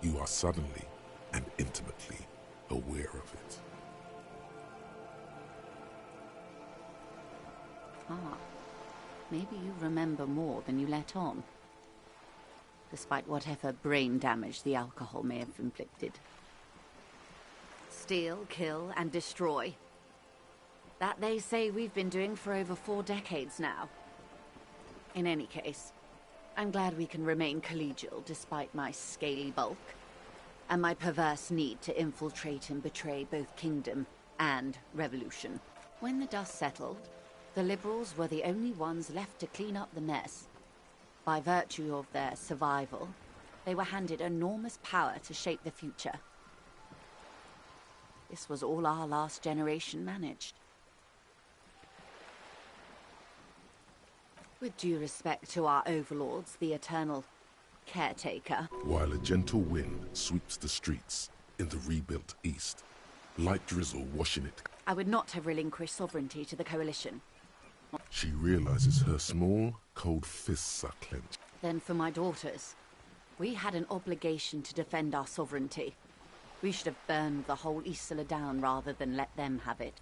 You are suddenly and intimately aware of it. Maybe you remember more than you let on. Despite whatever brain damage the alcohol may have inflicted. Steal, kill, and destroy. That they say we've been doing for over 4 decades now. In any case, I'm glad we can remain collegial despite my scaly bulk, and my perverse need to infiltrate and betray both kingdom and revolution. When the dust settled, the liberals were the only ones left to clean up the mess. By virtue of their survival, they were handed enormous power to shape the future. This was all our last generation managed. With due respect to our overlords, the eternal caretaker. While a gentle wind sweeps the streets in the rebuilt east, light drizzle washing it. I would not have relinquished sovereignty to the coalition. She realizes her small, cold fists are clenched. Then for my daughters, we had an obligation to defend our sovereignty. We should have burned the whole Isla down rather than let them have it.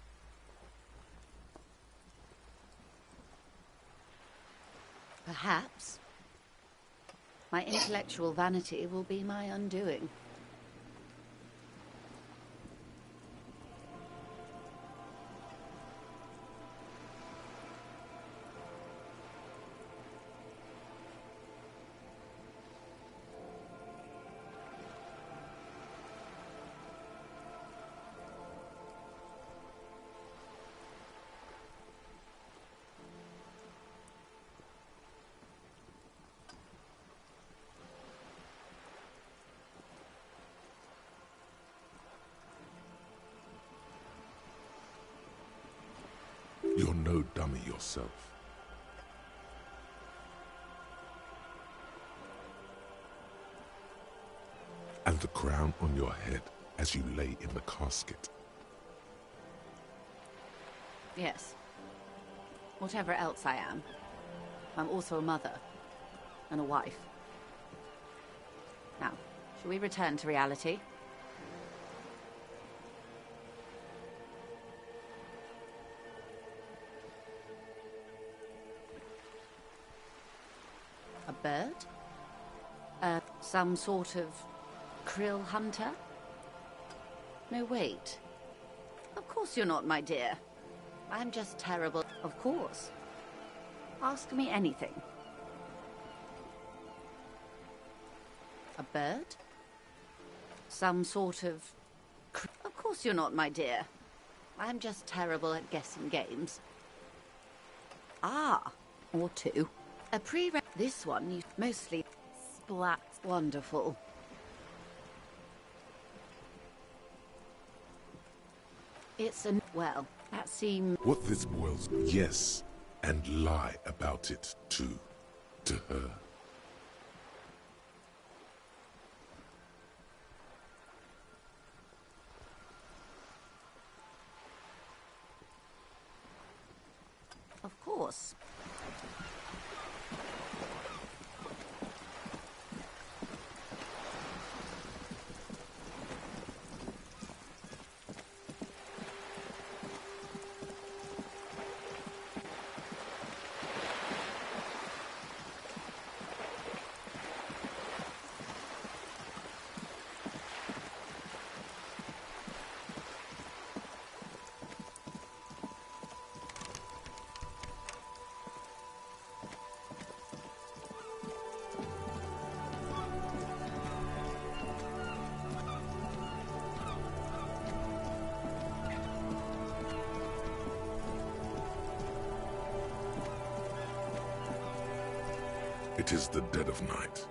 Perhaps my intellectual vanity will be my undoing. You're no dummy yourself. And the crown on your head as you lay in the casket. Yes. Whatever else I am, I'm also a mother and a wife. Now, shall we return to reality? A bird? Some sort of krill hunter? No, wait. Of course you're not, my dear. I'm just terrible. Of course. Ask me anything. A bird? Some sort of... Of course you're not, my dear. I'm just terrible at guessing games. Ah, or two. A pre-read. This one, you mostly splat. Wonderful. It's a... well, that seems... What this boils... Yes, and lie about it, too. To her. Of course. It is the dead of night.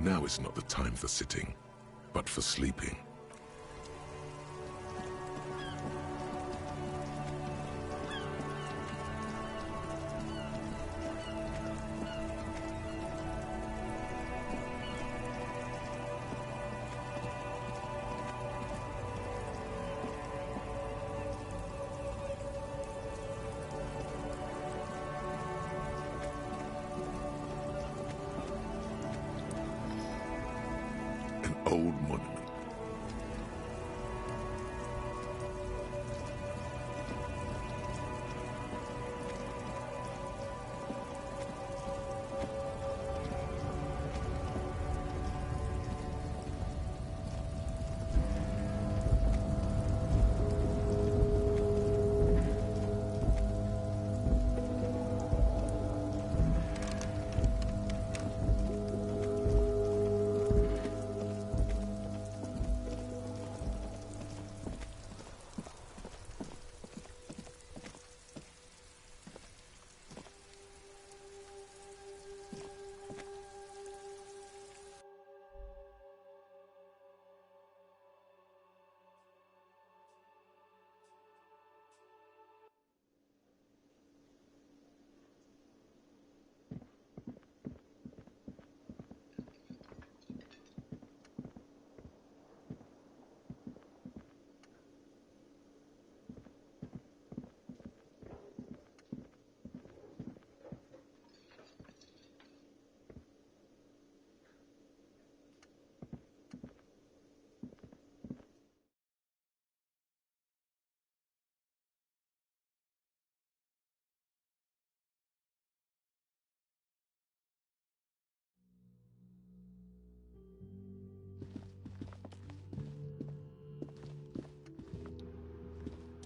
Now is not the time for sitting, but for sleeping. An old monument.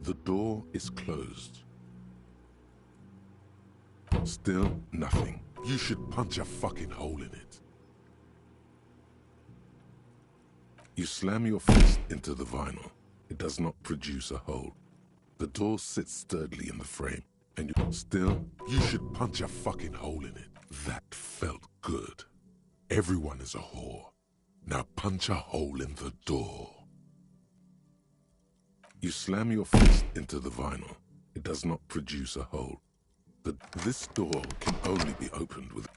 The door is closed. Still nothing. You should punch a fucking hole in it. You slam your fist into the vinyl. It does not produce a hole. The door sits sturdily in the frame, and you should punch a fucking hole in it. That felt good. Everyone is a whore. Now punch a hole in the door. You slam your fist into the vinyl. It does not produce a hole. This door can only be opened with...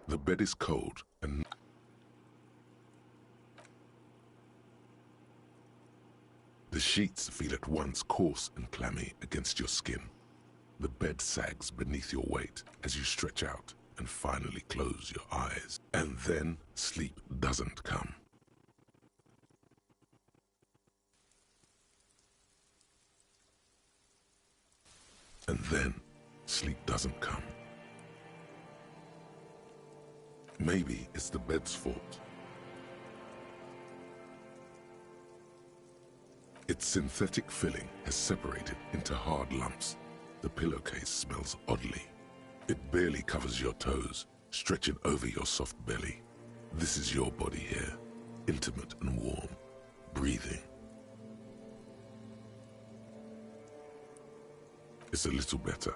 The bed is cold, and the sheets feel at once coarse and clammy against your skin. The bed sags beneath your weight as you stretch out and finally close your eyes. And then sleep doesn't come. And then sleep doesn't come. Maybe it's the bed's fault. Its synthetic filling has separated into hard lumps. The pillowcase smells oddly. It barely covers your toes, stretching over your soft belly. This is your body here, intimate and warm, breathing. It's a little better.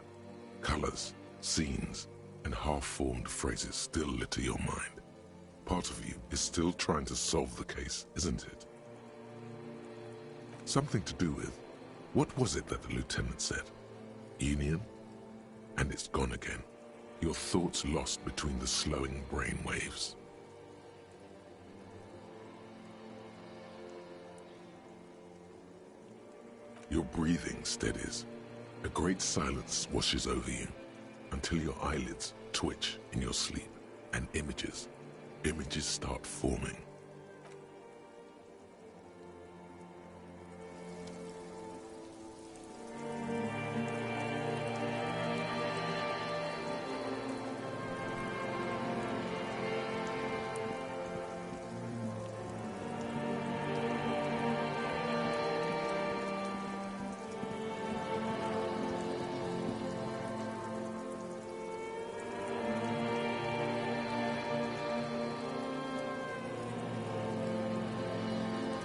Colors, scenes, and half-formed phrases still litter your mind. Part of you is still trying to solve the case, isn't it? Something to do with, what was it that the lieutenant said? Union? And it's gone again. Your thoughts lost between the slowing brain waves. Your breathing steadies. A great silence washes over you, until your eyelids twitch in your sleep, and images start forming.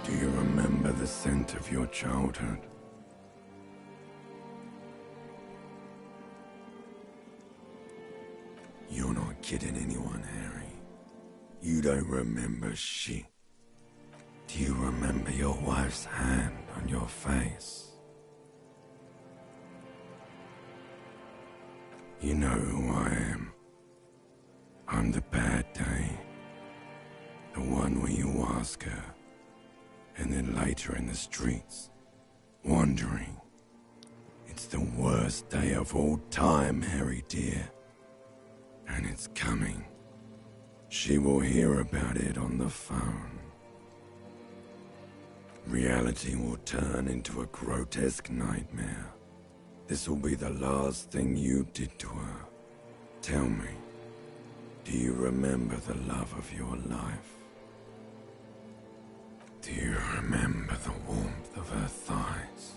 Do you remember the scent of your childhood? You're not kidding anyone, Harry. You don't remember shit. Do you remember your wife's hand on your face? You know who I am. I'm the bad day. The one where you ask her, and then later in the streets, wandering. It's the worst day of all time, Harry dear. And it's coming. She will hear about it on the phone. Reality will turn into a grotesque nightmare. This will be the last thing you did to her. Tell me, do you remember the love of your life? Do you remember the warmth of her thighs,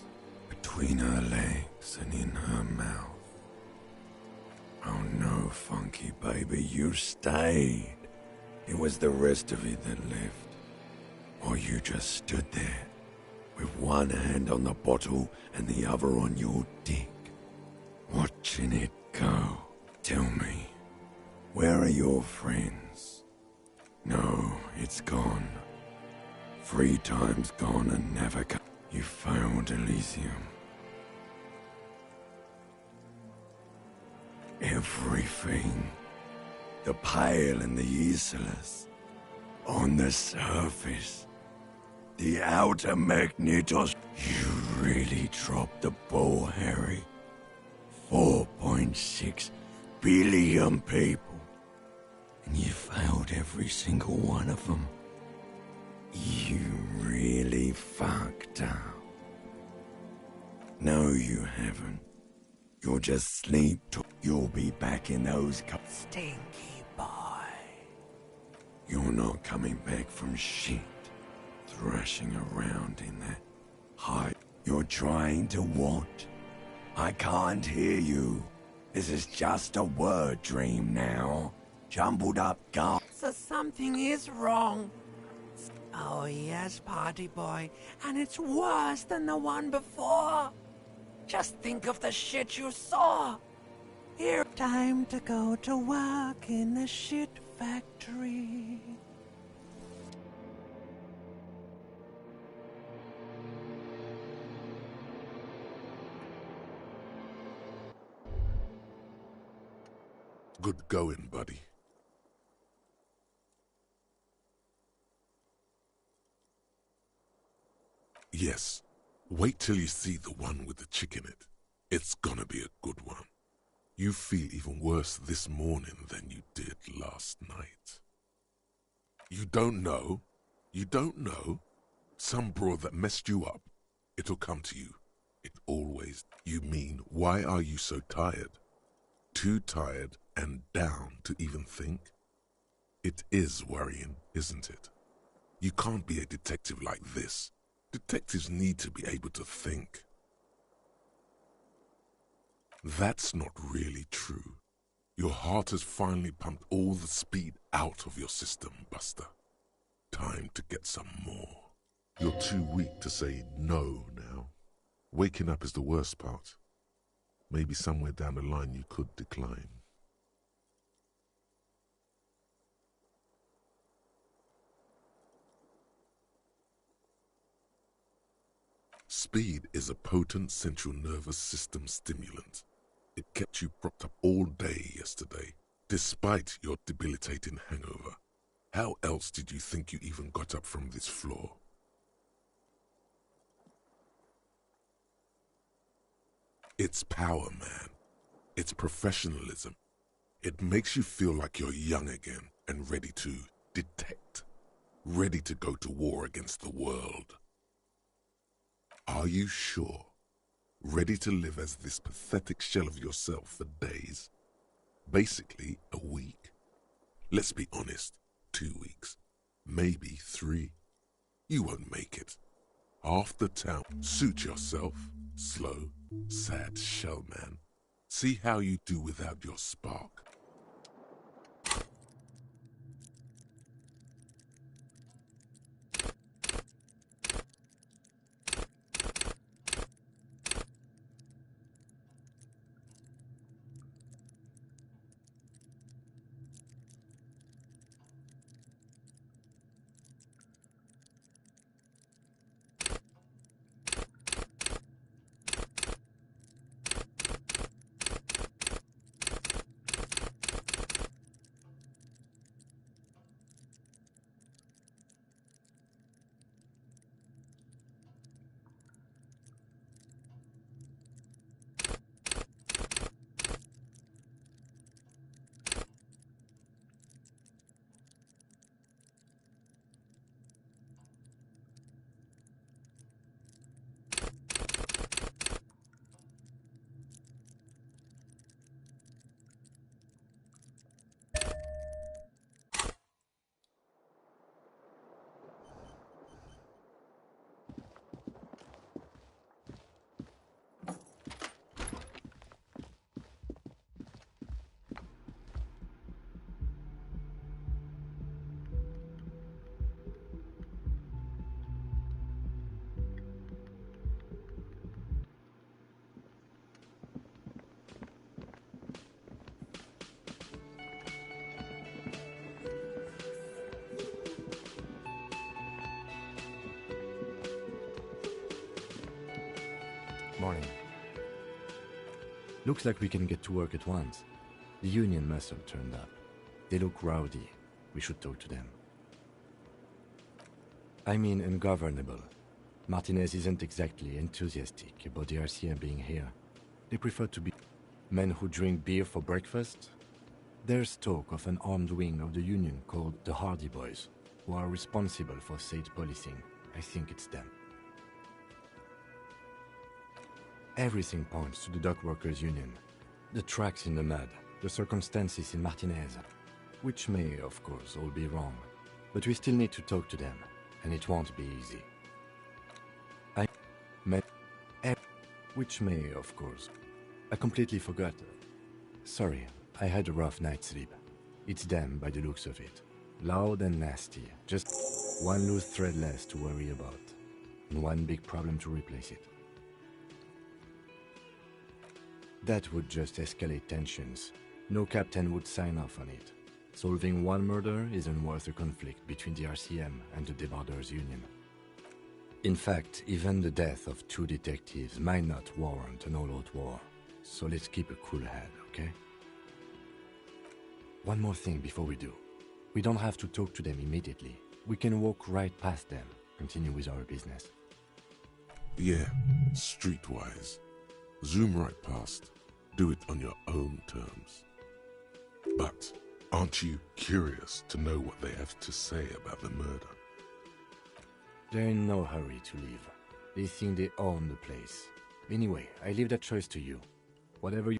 between her legs and in her mouth? Oh no, Funky baby, you stayed. It was the rest of it that left. Or you just stood there, with one hand on the bottle and the other on your dick, watching it go. Tell me, where are your friends? No, it's gone. 3 times gone and never come. You failed Elysium. Everything. The pale and the Isolus. On the surface. The outer magnetos. You really dropped the ball, Harry. 4.6 billion people. And you failed every single one of them. You really fucked up. No, you haven't. You're just sleep. You'll be back in those Stinky boy. You're not coming back from shit. Thrashing around in that high. You're trying to what? I can't hear you. This is just a word dream now. Jumbled up gar. So something is wrong. Oh yes, party boy, and it's worse than the one before. Just think of the shit you saw. Here, time to go to work in the shit factory. Good going, buddy. Yes, wait till you see the one with the chick in it. It's gonna be a good one. You feel even worse this morning than you did last night. You don't know? You don't know? Some broad that messed you up. It'll come to you. It always... You mean, why are you so tired? Too tired and down to even think? It is worrying, isn't it? You can't be a detective like this. Detectives need to be able to think. That's not really true. Your heart has finally pumped all the speed out of your system, Buster. Time to get some more. You're too weak to say no now. Waking up is the worst part. Maybe somewhere down the line you could decline. Speed is a potent central nervous system stimulant. It kept you propped up all day yesterday, despite your debilitating hangover. How else did you think you even got up from this floor? It's power, man. It's professionalism. It makes you feel like you're young again and ready to detect, ready to go to war against the world. Are you sure? Ready to live as this pathetic shell of yourself for days? Basically, a week. Let's be honest, 2 weeks, maybe 3. You won't make it. Half the town. Suit yourself, slow, sad shell man. See how you do without your spark. Morning. Looks like we can get to work at once. The Union must have turned up. They look rowdy. We should talk to them. I mean ungovernable. Martinez isn't exactly enthusiastic about the RCM being here. They prefer to be men who drink beer for breakfast. There's talk of an armed wing of the Union called the Hardy Boys, who are responsible for state policing. I think it's them. Everything points to the Dock Workers Union. The tracks in the mud, the circumstances in Martinez, which may, of course, all be wrong. But we still need to talk to them, and it won't be easy. Which may, of course. I completely forgot. Sorry, I had a rough night's sleep. It's them by the looks of it. Loud and nasty. Just one loose thread less to worry about. And one big problem to replace it. That would just escalate tensions. No captain would sign off on it. Solving one murder isn't worth a conflict between the RCM and the Debarders Union. In fact, even the death of 2 detectives might not warrant an all-out war. So let's keep a cool head, okay? One more thing before we do. We don't have to talk to them immediately. We can walk right past them, continue with our business. Yeah, streetwise. Zoom right past. Do it on your own terms. But aren't you curious to know what they have to say about the murder? They're in no hurry to leave. They think they own the place. Anyway, I leave that choice to you. Whatever you...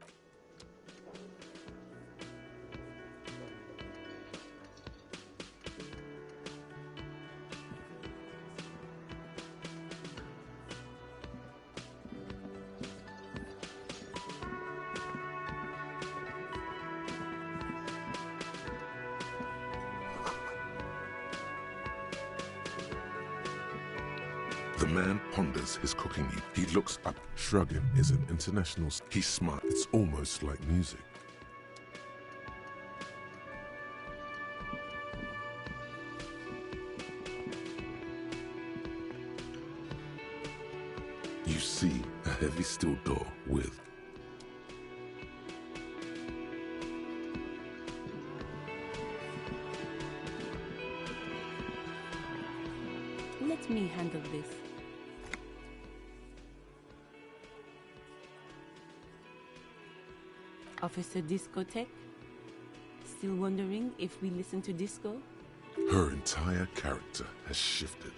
The man ponders his cooking heap. He looks up. Shrugging is an international... He smiles. It's almost like music. You see a heavy steel door with... Let me handle this. Officer Discotheque? still wondering if we listen to disco? Her entire character has shifted.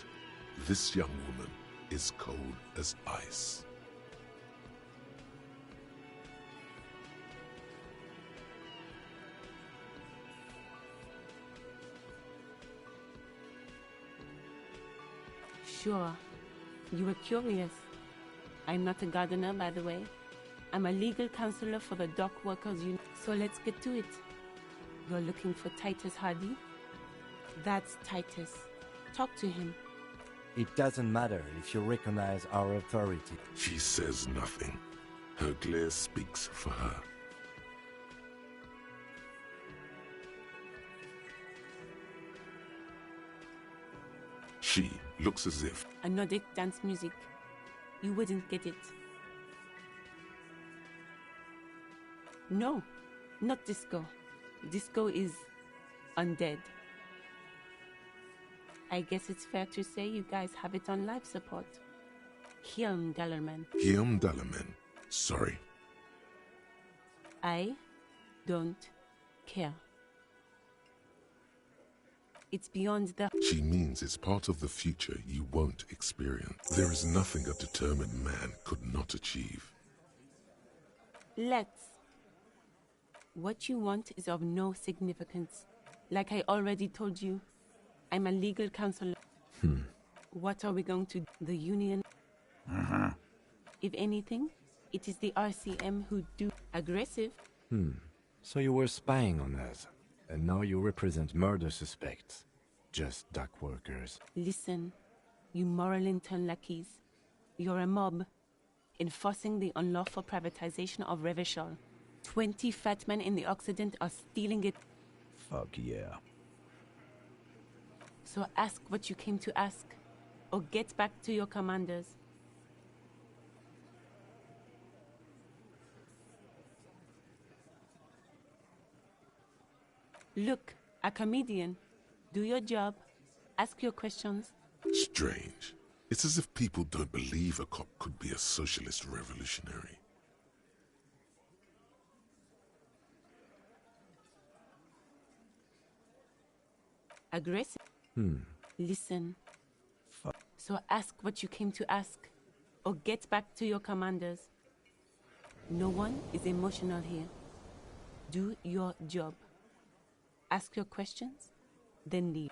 This young woman is cold as ice. Sure. You were curious. I'm not a gardener, by the way. I'm a legal counselor for the dock workers union. So let's get to it. You're looking for Titus Hardy? That's Titus. Talk to him. It doesn't matter if you recognize our authority. She says nothing. Her glare speaks for her. She looks as if... A Nordic dance music. You wouldn't get it. No, not disco. Disco is undead. I guess it's fair to say you guys have it on life support. Hilm Dallerman. Hilm Dallerman. Sorry. I don't care. It's beyond the... She means it's part of the future you won't experience. There is nothing a determined man could not achieve. Let's. What you want is of no significance. Like I already told you, I'm a legal counselor. What are we going to do? The union? If anything, it is the RCM who do aggressive. So you were spying on us, and now you represent murder suspects. Just dock workers. Listen, you moral intern lackeys. You're a mob, enforcing the unlawful privatization of Revachol. 20 fat men in the Occident are stealing it. Fuck yeah. So ask what you came to ask, or get back to your commanders. Look, a comedian. Do your job. Ask your questions. Strange. It's as if people don't believe a cop could be a socialist revolutionary. Aggressive? Listen. So ask what you came to ask, or get back to your commanders. No one is emotional here. Do your job. Ask your questions, then leave.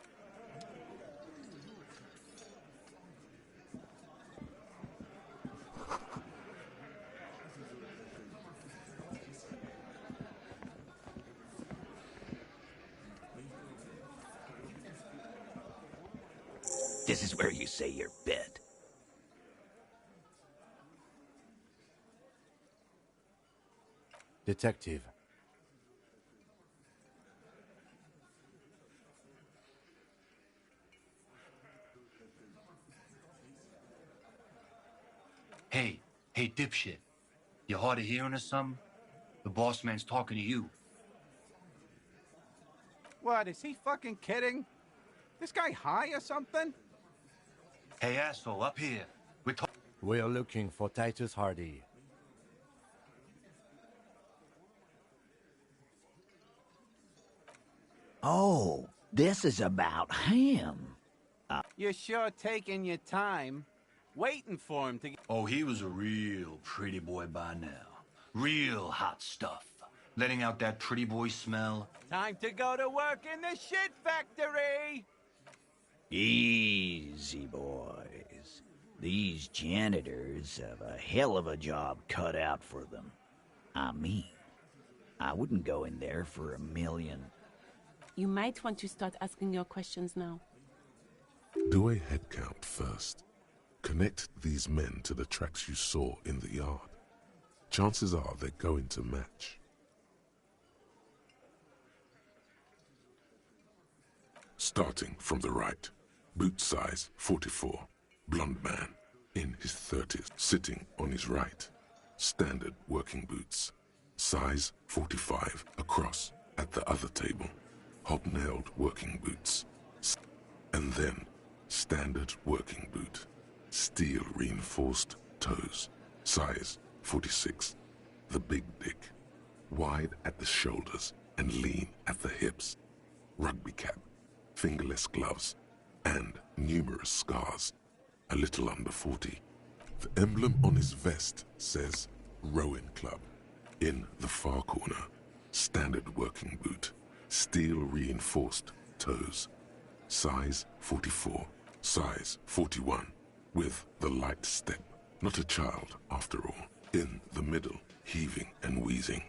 This is where you say your bid. Detective. Hey, dipshit. You hard of hearing or something? The boss man's talking to you. What, is he fucking kidding? This guy high or something? Hey, asshole, up here. We're looking for Titus Hardy. Oh, this is about him. You're sure taking your time, waiting for him to... Oh, he was a real pretty boy by now. Real hot stuff. Letting out that pretty boy smell. Time to go to work in the shit factory! Easy, boys. These janitors have a hell of a job cut out for them. I mean, I wouldn't go in there for $1 million. You might want to start asking your questions now. Do a head count first. Connect these men to the tracks you saw in the yard. Chances are they're going to match. Starting from the right. Boot size 44. Blonde man in his 30s, sitting on his right. Standard working boots. Size 45 across at the other table. Hobnailed working boots. And then standard working boot. Steel reinforced toes. Size 46. The big dick. Wide at the shoulders and lean at the hips. Rugby cap, fingerless gloves, and numerous scars. A little under 40. The emblem on his vest says Rowing Club. In the far corner, standard working boot, steel reinforced toes. Size 44, size 41, with the light step. Not a child, after all. In the middle, heaving and wheezing.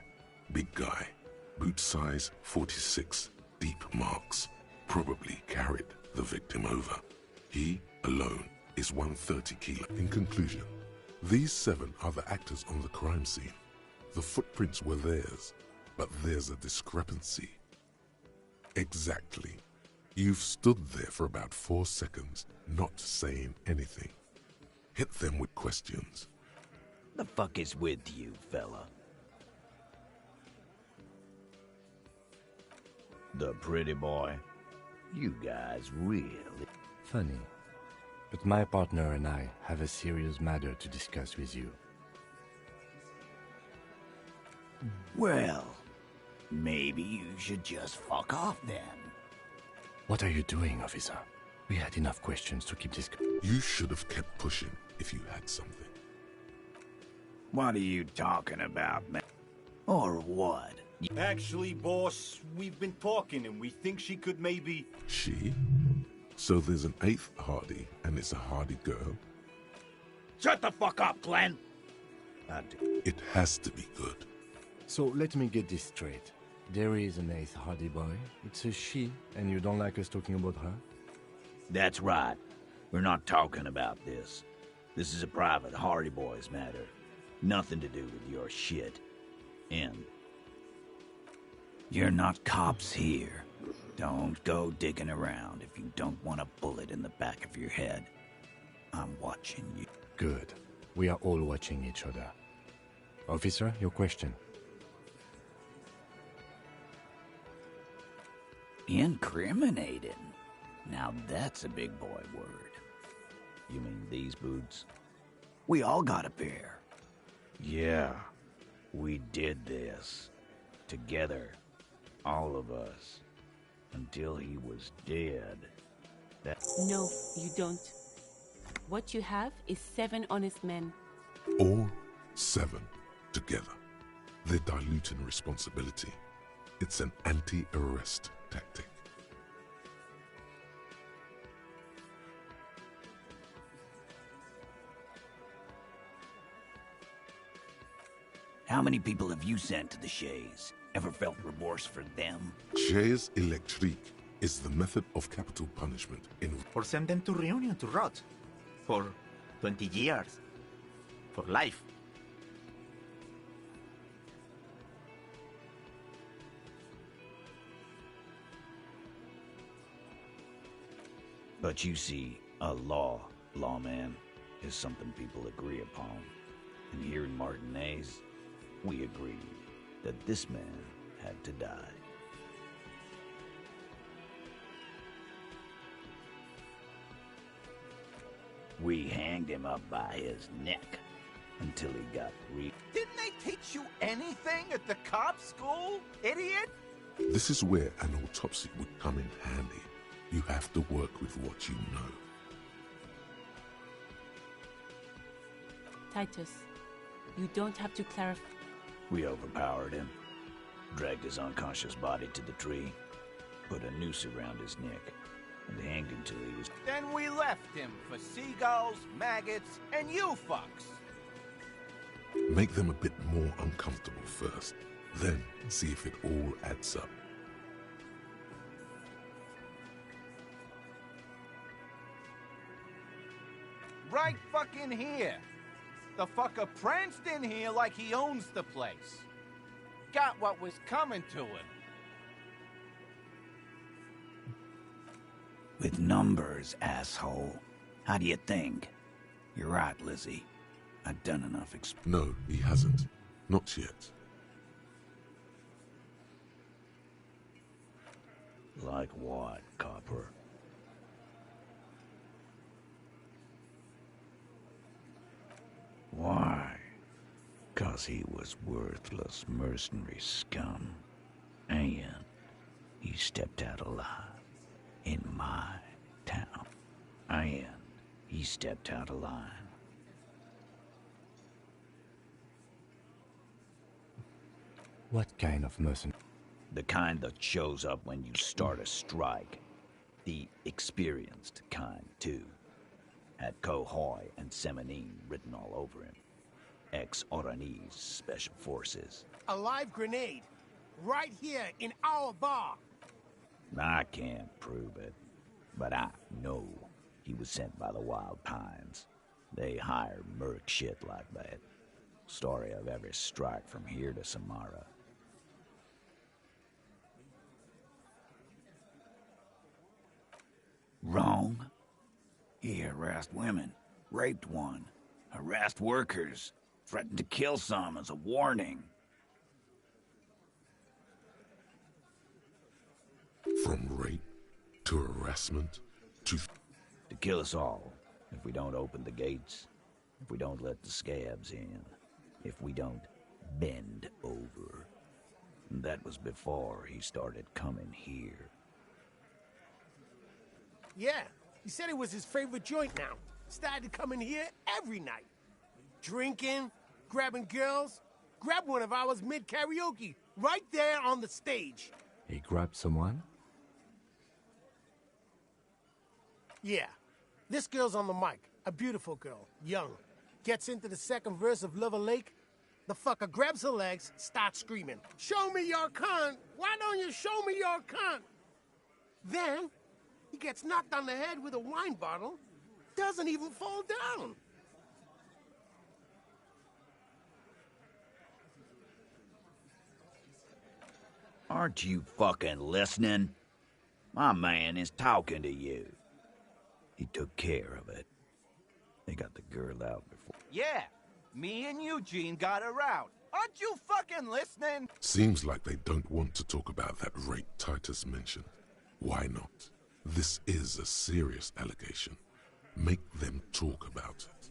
Big guy, boot size 46, deep marks. Probably carried the victim over. He, alone, is 130 kilo. In conclusion, these 7 are the actors on the crime scene. The footprints were theirs, but there's a discrepancy. Exactly. You've stood there for about 4 seconds, not saying anything. Hit them with questions. The fuck is with you, fella? The pretty boy? You guys really... Funny. But my partner and I have a serious matter to discuss with you. Well, maybe you should just fuck off then. What are you doing, officer? We had enough questions to keep this... You should have kept pushing if you had something. What are you talking about, man? Or what? Actually, boss, we've been talking and we think she could maybe... She? So there's an 8th Hardy, and it's a Hardy girl? Shut the fuck up, Glenn! It has to be good. So let me get this straight. There is an 8th Hardy boy. It's a she, and you don't like us talking about her? That's right. We're not talking about this. This is a private Hardy Boys matter. Nothing to do with your shit. And you're not cops here. Don't go digging around if you don't want a bullet in the back of your head. I'm watching you. Good. We are all watching each other. Officer, your question. Incriminating. Now that's a big boy word. You mean these boots? We all got a pair. Yeah, we did this. Together. All of us. Until he was dead. No, you don't. What you have is 7 honest men. All 7 together. They're diluting responsibility. It's an anti-arrest tactic. How many people have you sent to the Shays? Ever felt remorse for them? Chaise électrique is the method of capital punishment in... Or send them to Reunion to rot. For 20 years. For life. But you see, a lawman, is something people agree upon. And here in Martinez, we agreed that this man had to die. We hanged him up by his neck until he got Didn't they teach you anything at the cop school, idiot? This is where an autopsy would come in handy. You have to work with what you know. Titus, you don't have to clarify. We overpowered him, dragged his unconscious body to the tree, put a noose around his neck, and hanged him till he was... Then we left him for seagulls, maggots, and you fucks. Make them a bit more uncomfortable first, then see if it all adds up. Right fucking here. The fucker pranced in here like he owns the place. Got what was coming to him. With numbers, asshole. How do you think? You're right, Lizzie. I've done enough No, he hasn't. Not yet. Like what, Copper? Why? 'Cause he was worthless mercenary scum. And he stepped out alive in my town. And he stepped out alive. What kind of mercenary? The kind that shows up when you start a strike. The experienced kind, too. Had Kohoy and Semenine written all over him. Ex-Oranese Special Forces. A live grenade. Right here in our bar. I can't prove it, but I know he was sent by the Wild Pines. They hire merc shit like that. Story of every strike from here to Samara. Wrong. He harassed women, raped one, harassed workers, threatened to kill some as a warning. From rape to harassment to kill us all if we don't open the gates, if we don't let the scabs in, if we don't bend over. And that was before he started coming here. Yeah, he said it was his favorite joint now. Started coming here every night. Drinking, grabbing girls. Grabbed one of ours mid-karaoke, right there on the stage. He grabbed someone? Yeah. This girl's on the mic. A beautiful girl. Young. Gets into the second verse of Lover Lake. The fucker grabs her legs, starts screaming. Show me your cunt! Why don't you show me your cunt? Then, he gets knocked on the head with a wine bottle. Doesn't even fall down. Aren't you fucking listening? My man is talking to you. He took care of it. They got the girl out before. Yeah, me and Eugene got her out. Aren't you fucking listening? Seems like they don't want to talk about that rape Titus mentioned. Why not? This is a serious allegation. Make them talk about it.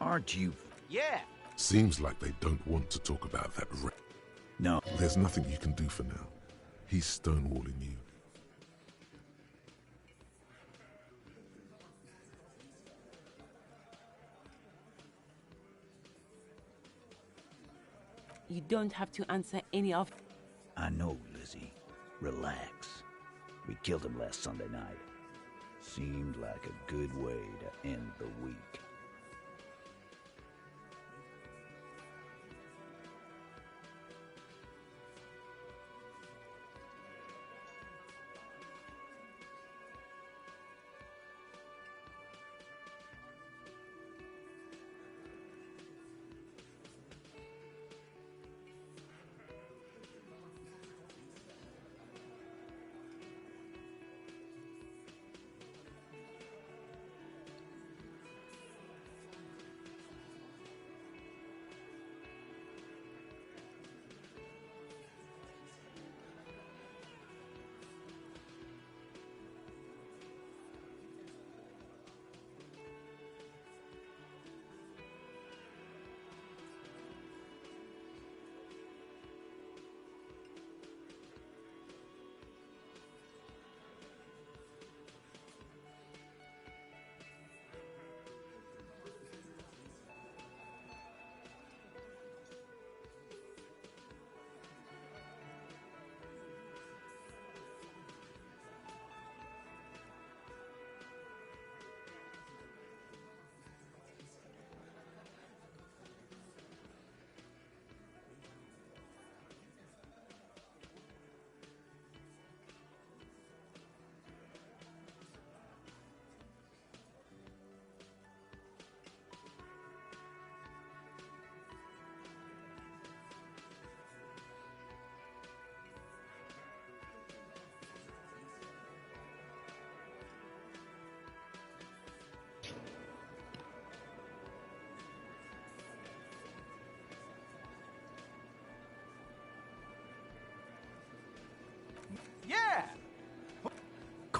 Aren't you? Yeah. Seems like they don't want to talk about that rape. No. There's nothing you can do for now. He's stonewalling you. You don't have to answer any of... I know, Lizzie. Relax. We killed him last Sunday night. Seemed like a good way to end the week.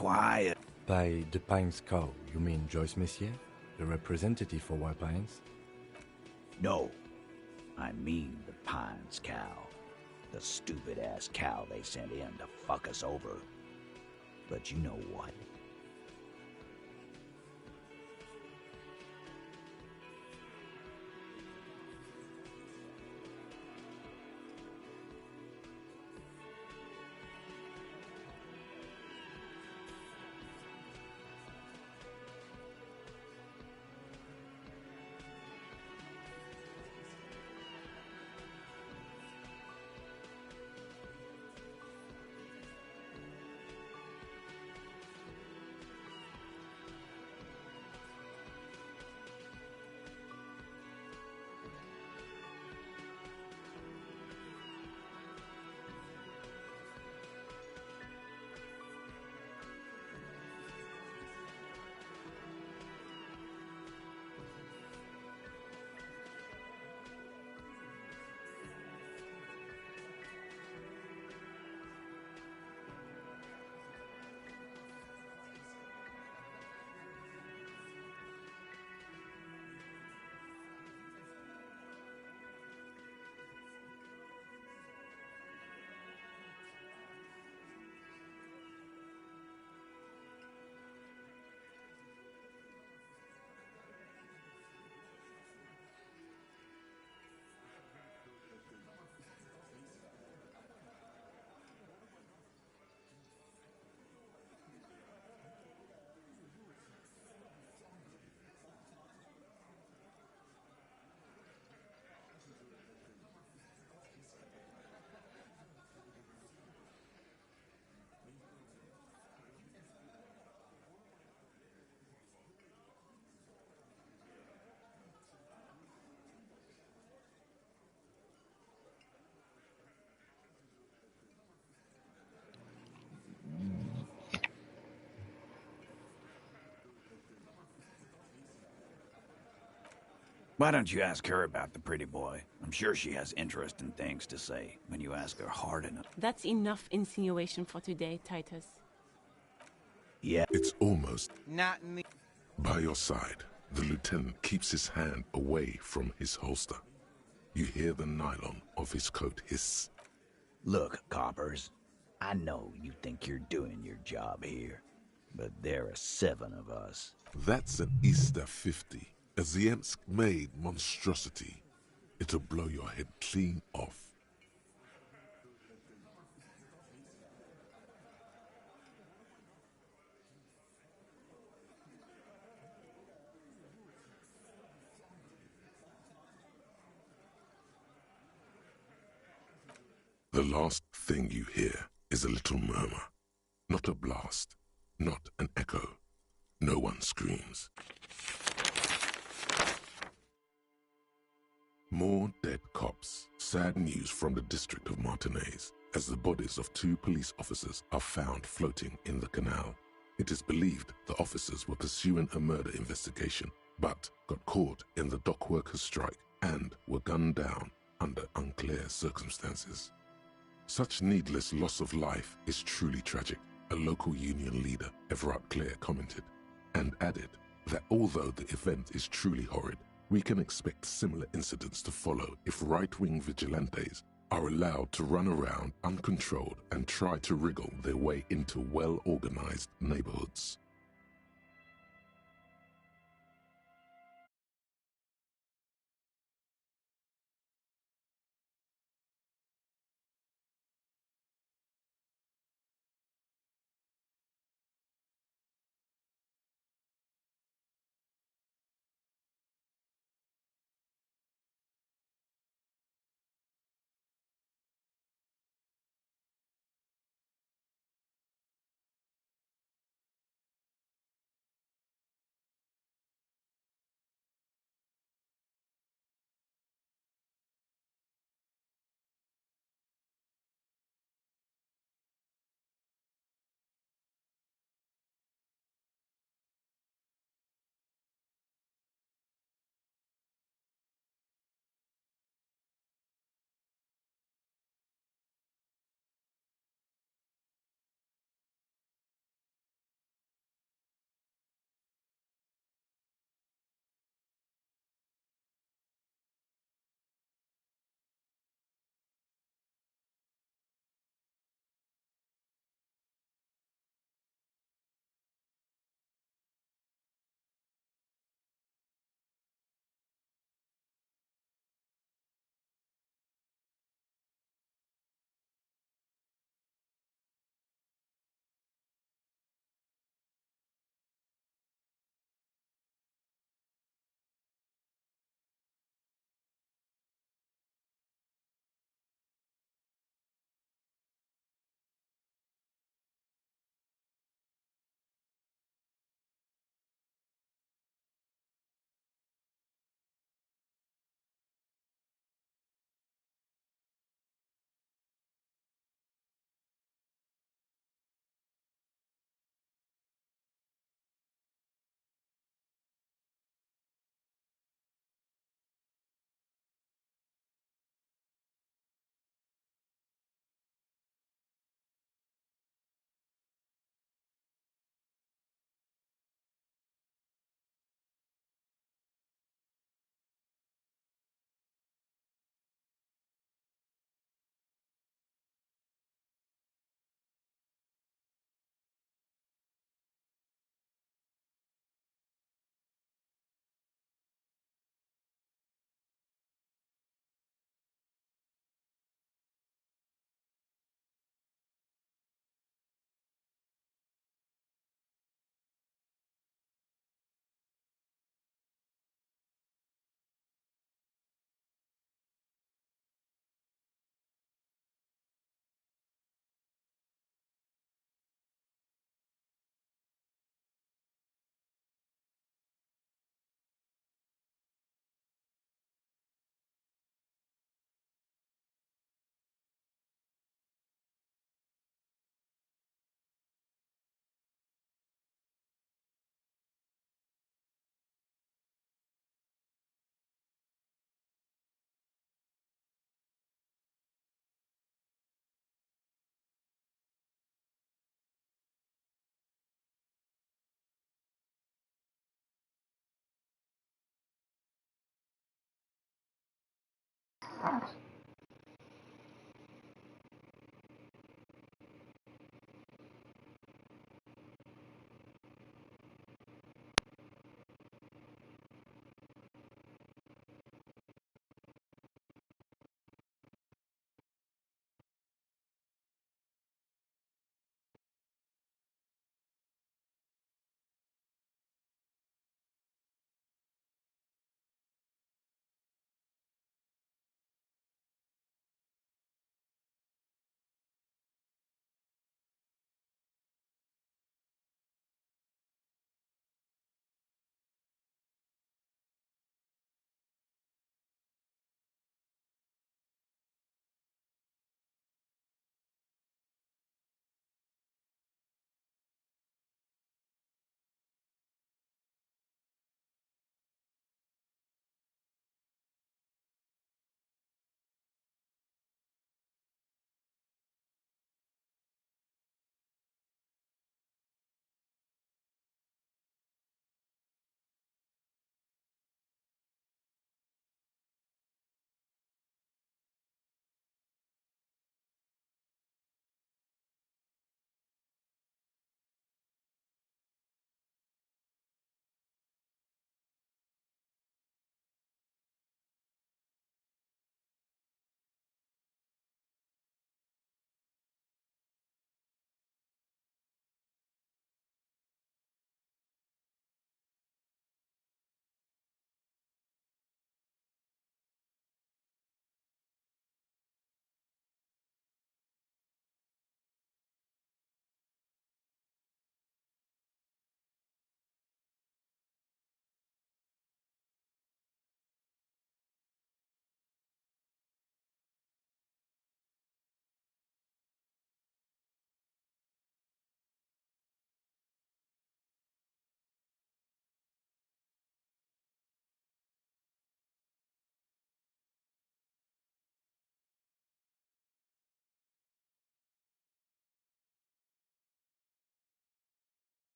quiet. By the Pines cow, you mean Joyce Messier, the representative for White Pines? No, I mean the Pines cow. The stupid-ass cow they sent in to fuck us over. But you know what? Why don't you ask her about the pretty boy? I'm sure she has interesting things to say when you ask her hard enough. That's enough insinuation for today, Titus. Yeah. It's almost Not in the... by your side. The lieutenant keeps his hand away from his holster. You hear the nylon of his coat hiss. Look, coppers, I know you think you're doing your job here, but there are 7 of us. That's an Easter 50. A Ziemsk-made monstrosity. It'll blow your head clean off. The last thing you hear is a little murmur. Not a blast, not an echo. No one screams. More dead cops. Sad news from the district of Martinez, as the bodies of 2 police officers are found floating in the canal. It is believed the officers were pursuing a murder investigation, but got caught in the dock workers' strike and were gunned down under unclear circumstances. Such needless loss of life is truly tragic, a local union leader, Everard Clare, commented, and added that although the event is truly horrid, we can expect similar incidents to follow if right-wing vigilantes are allowed to run around uncontrolled and try to wriggle their way into well-organized neighborhoods.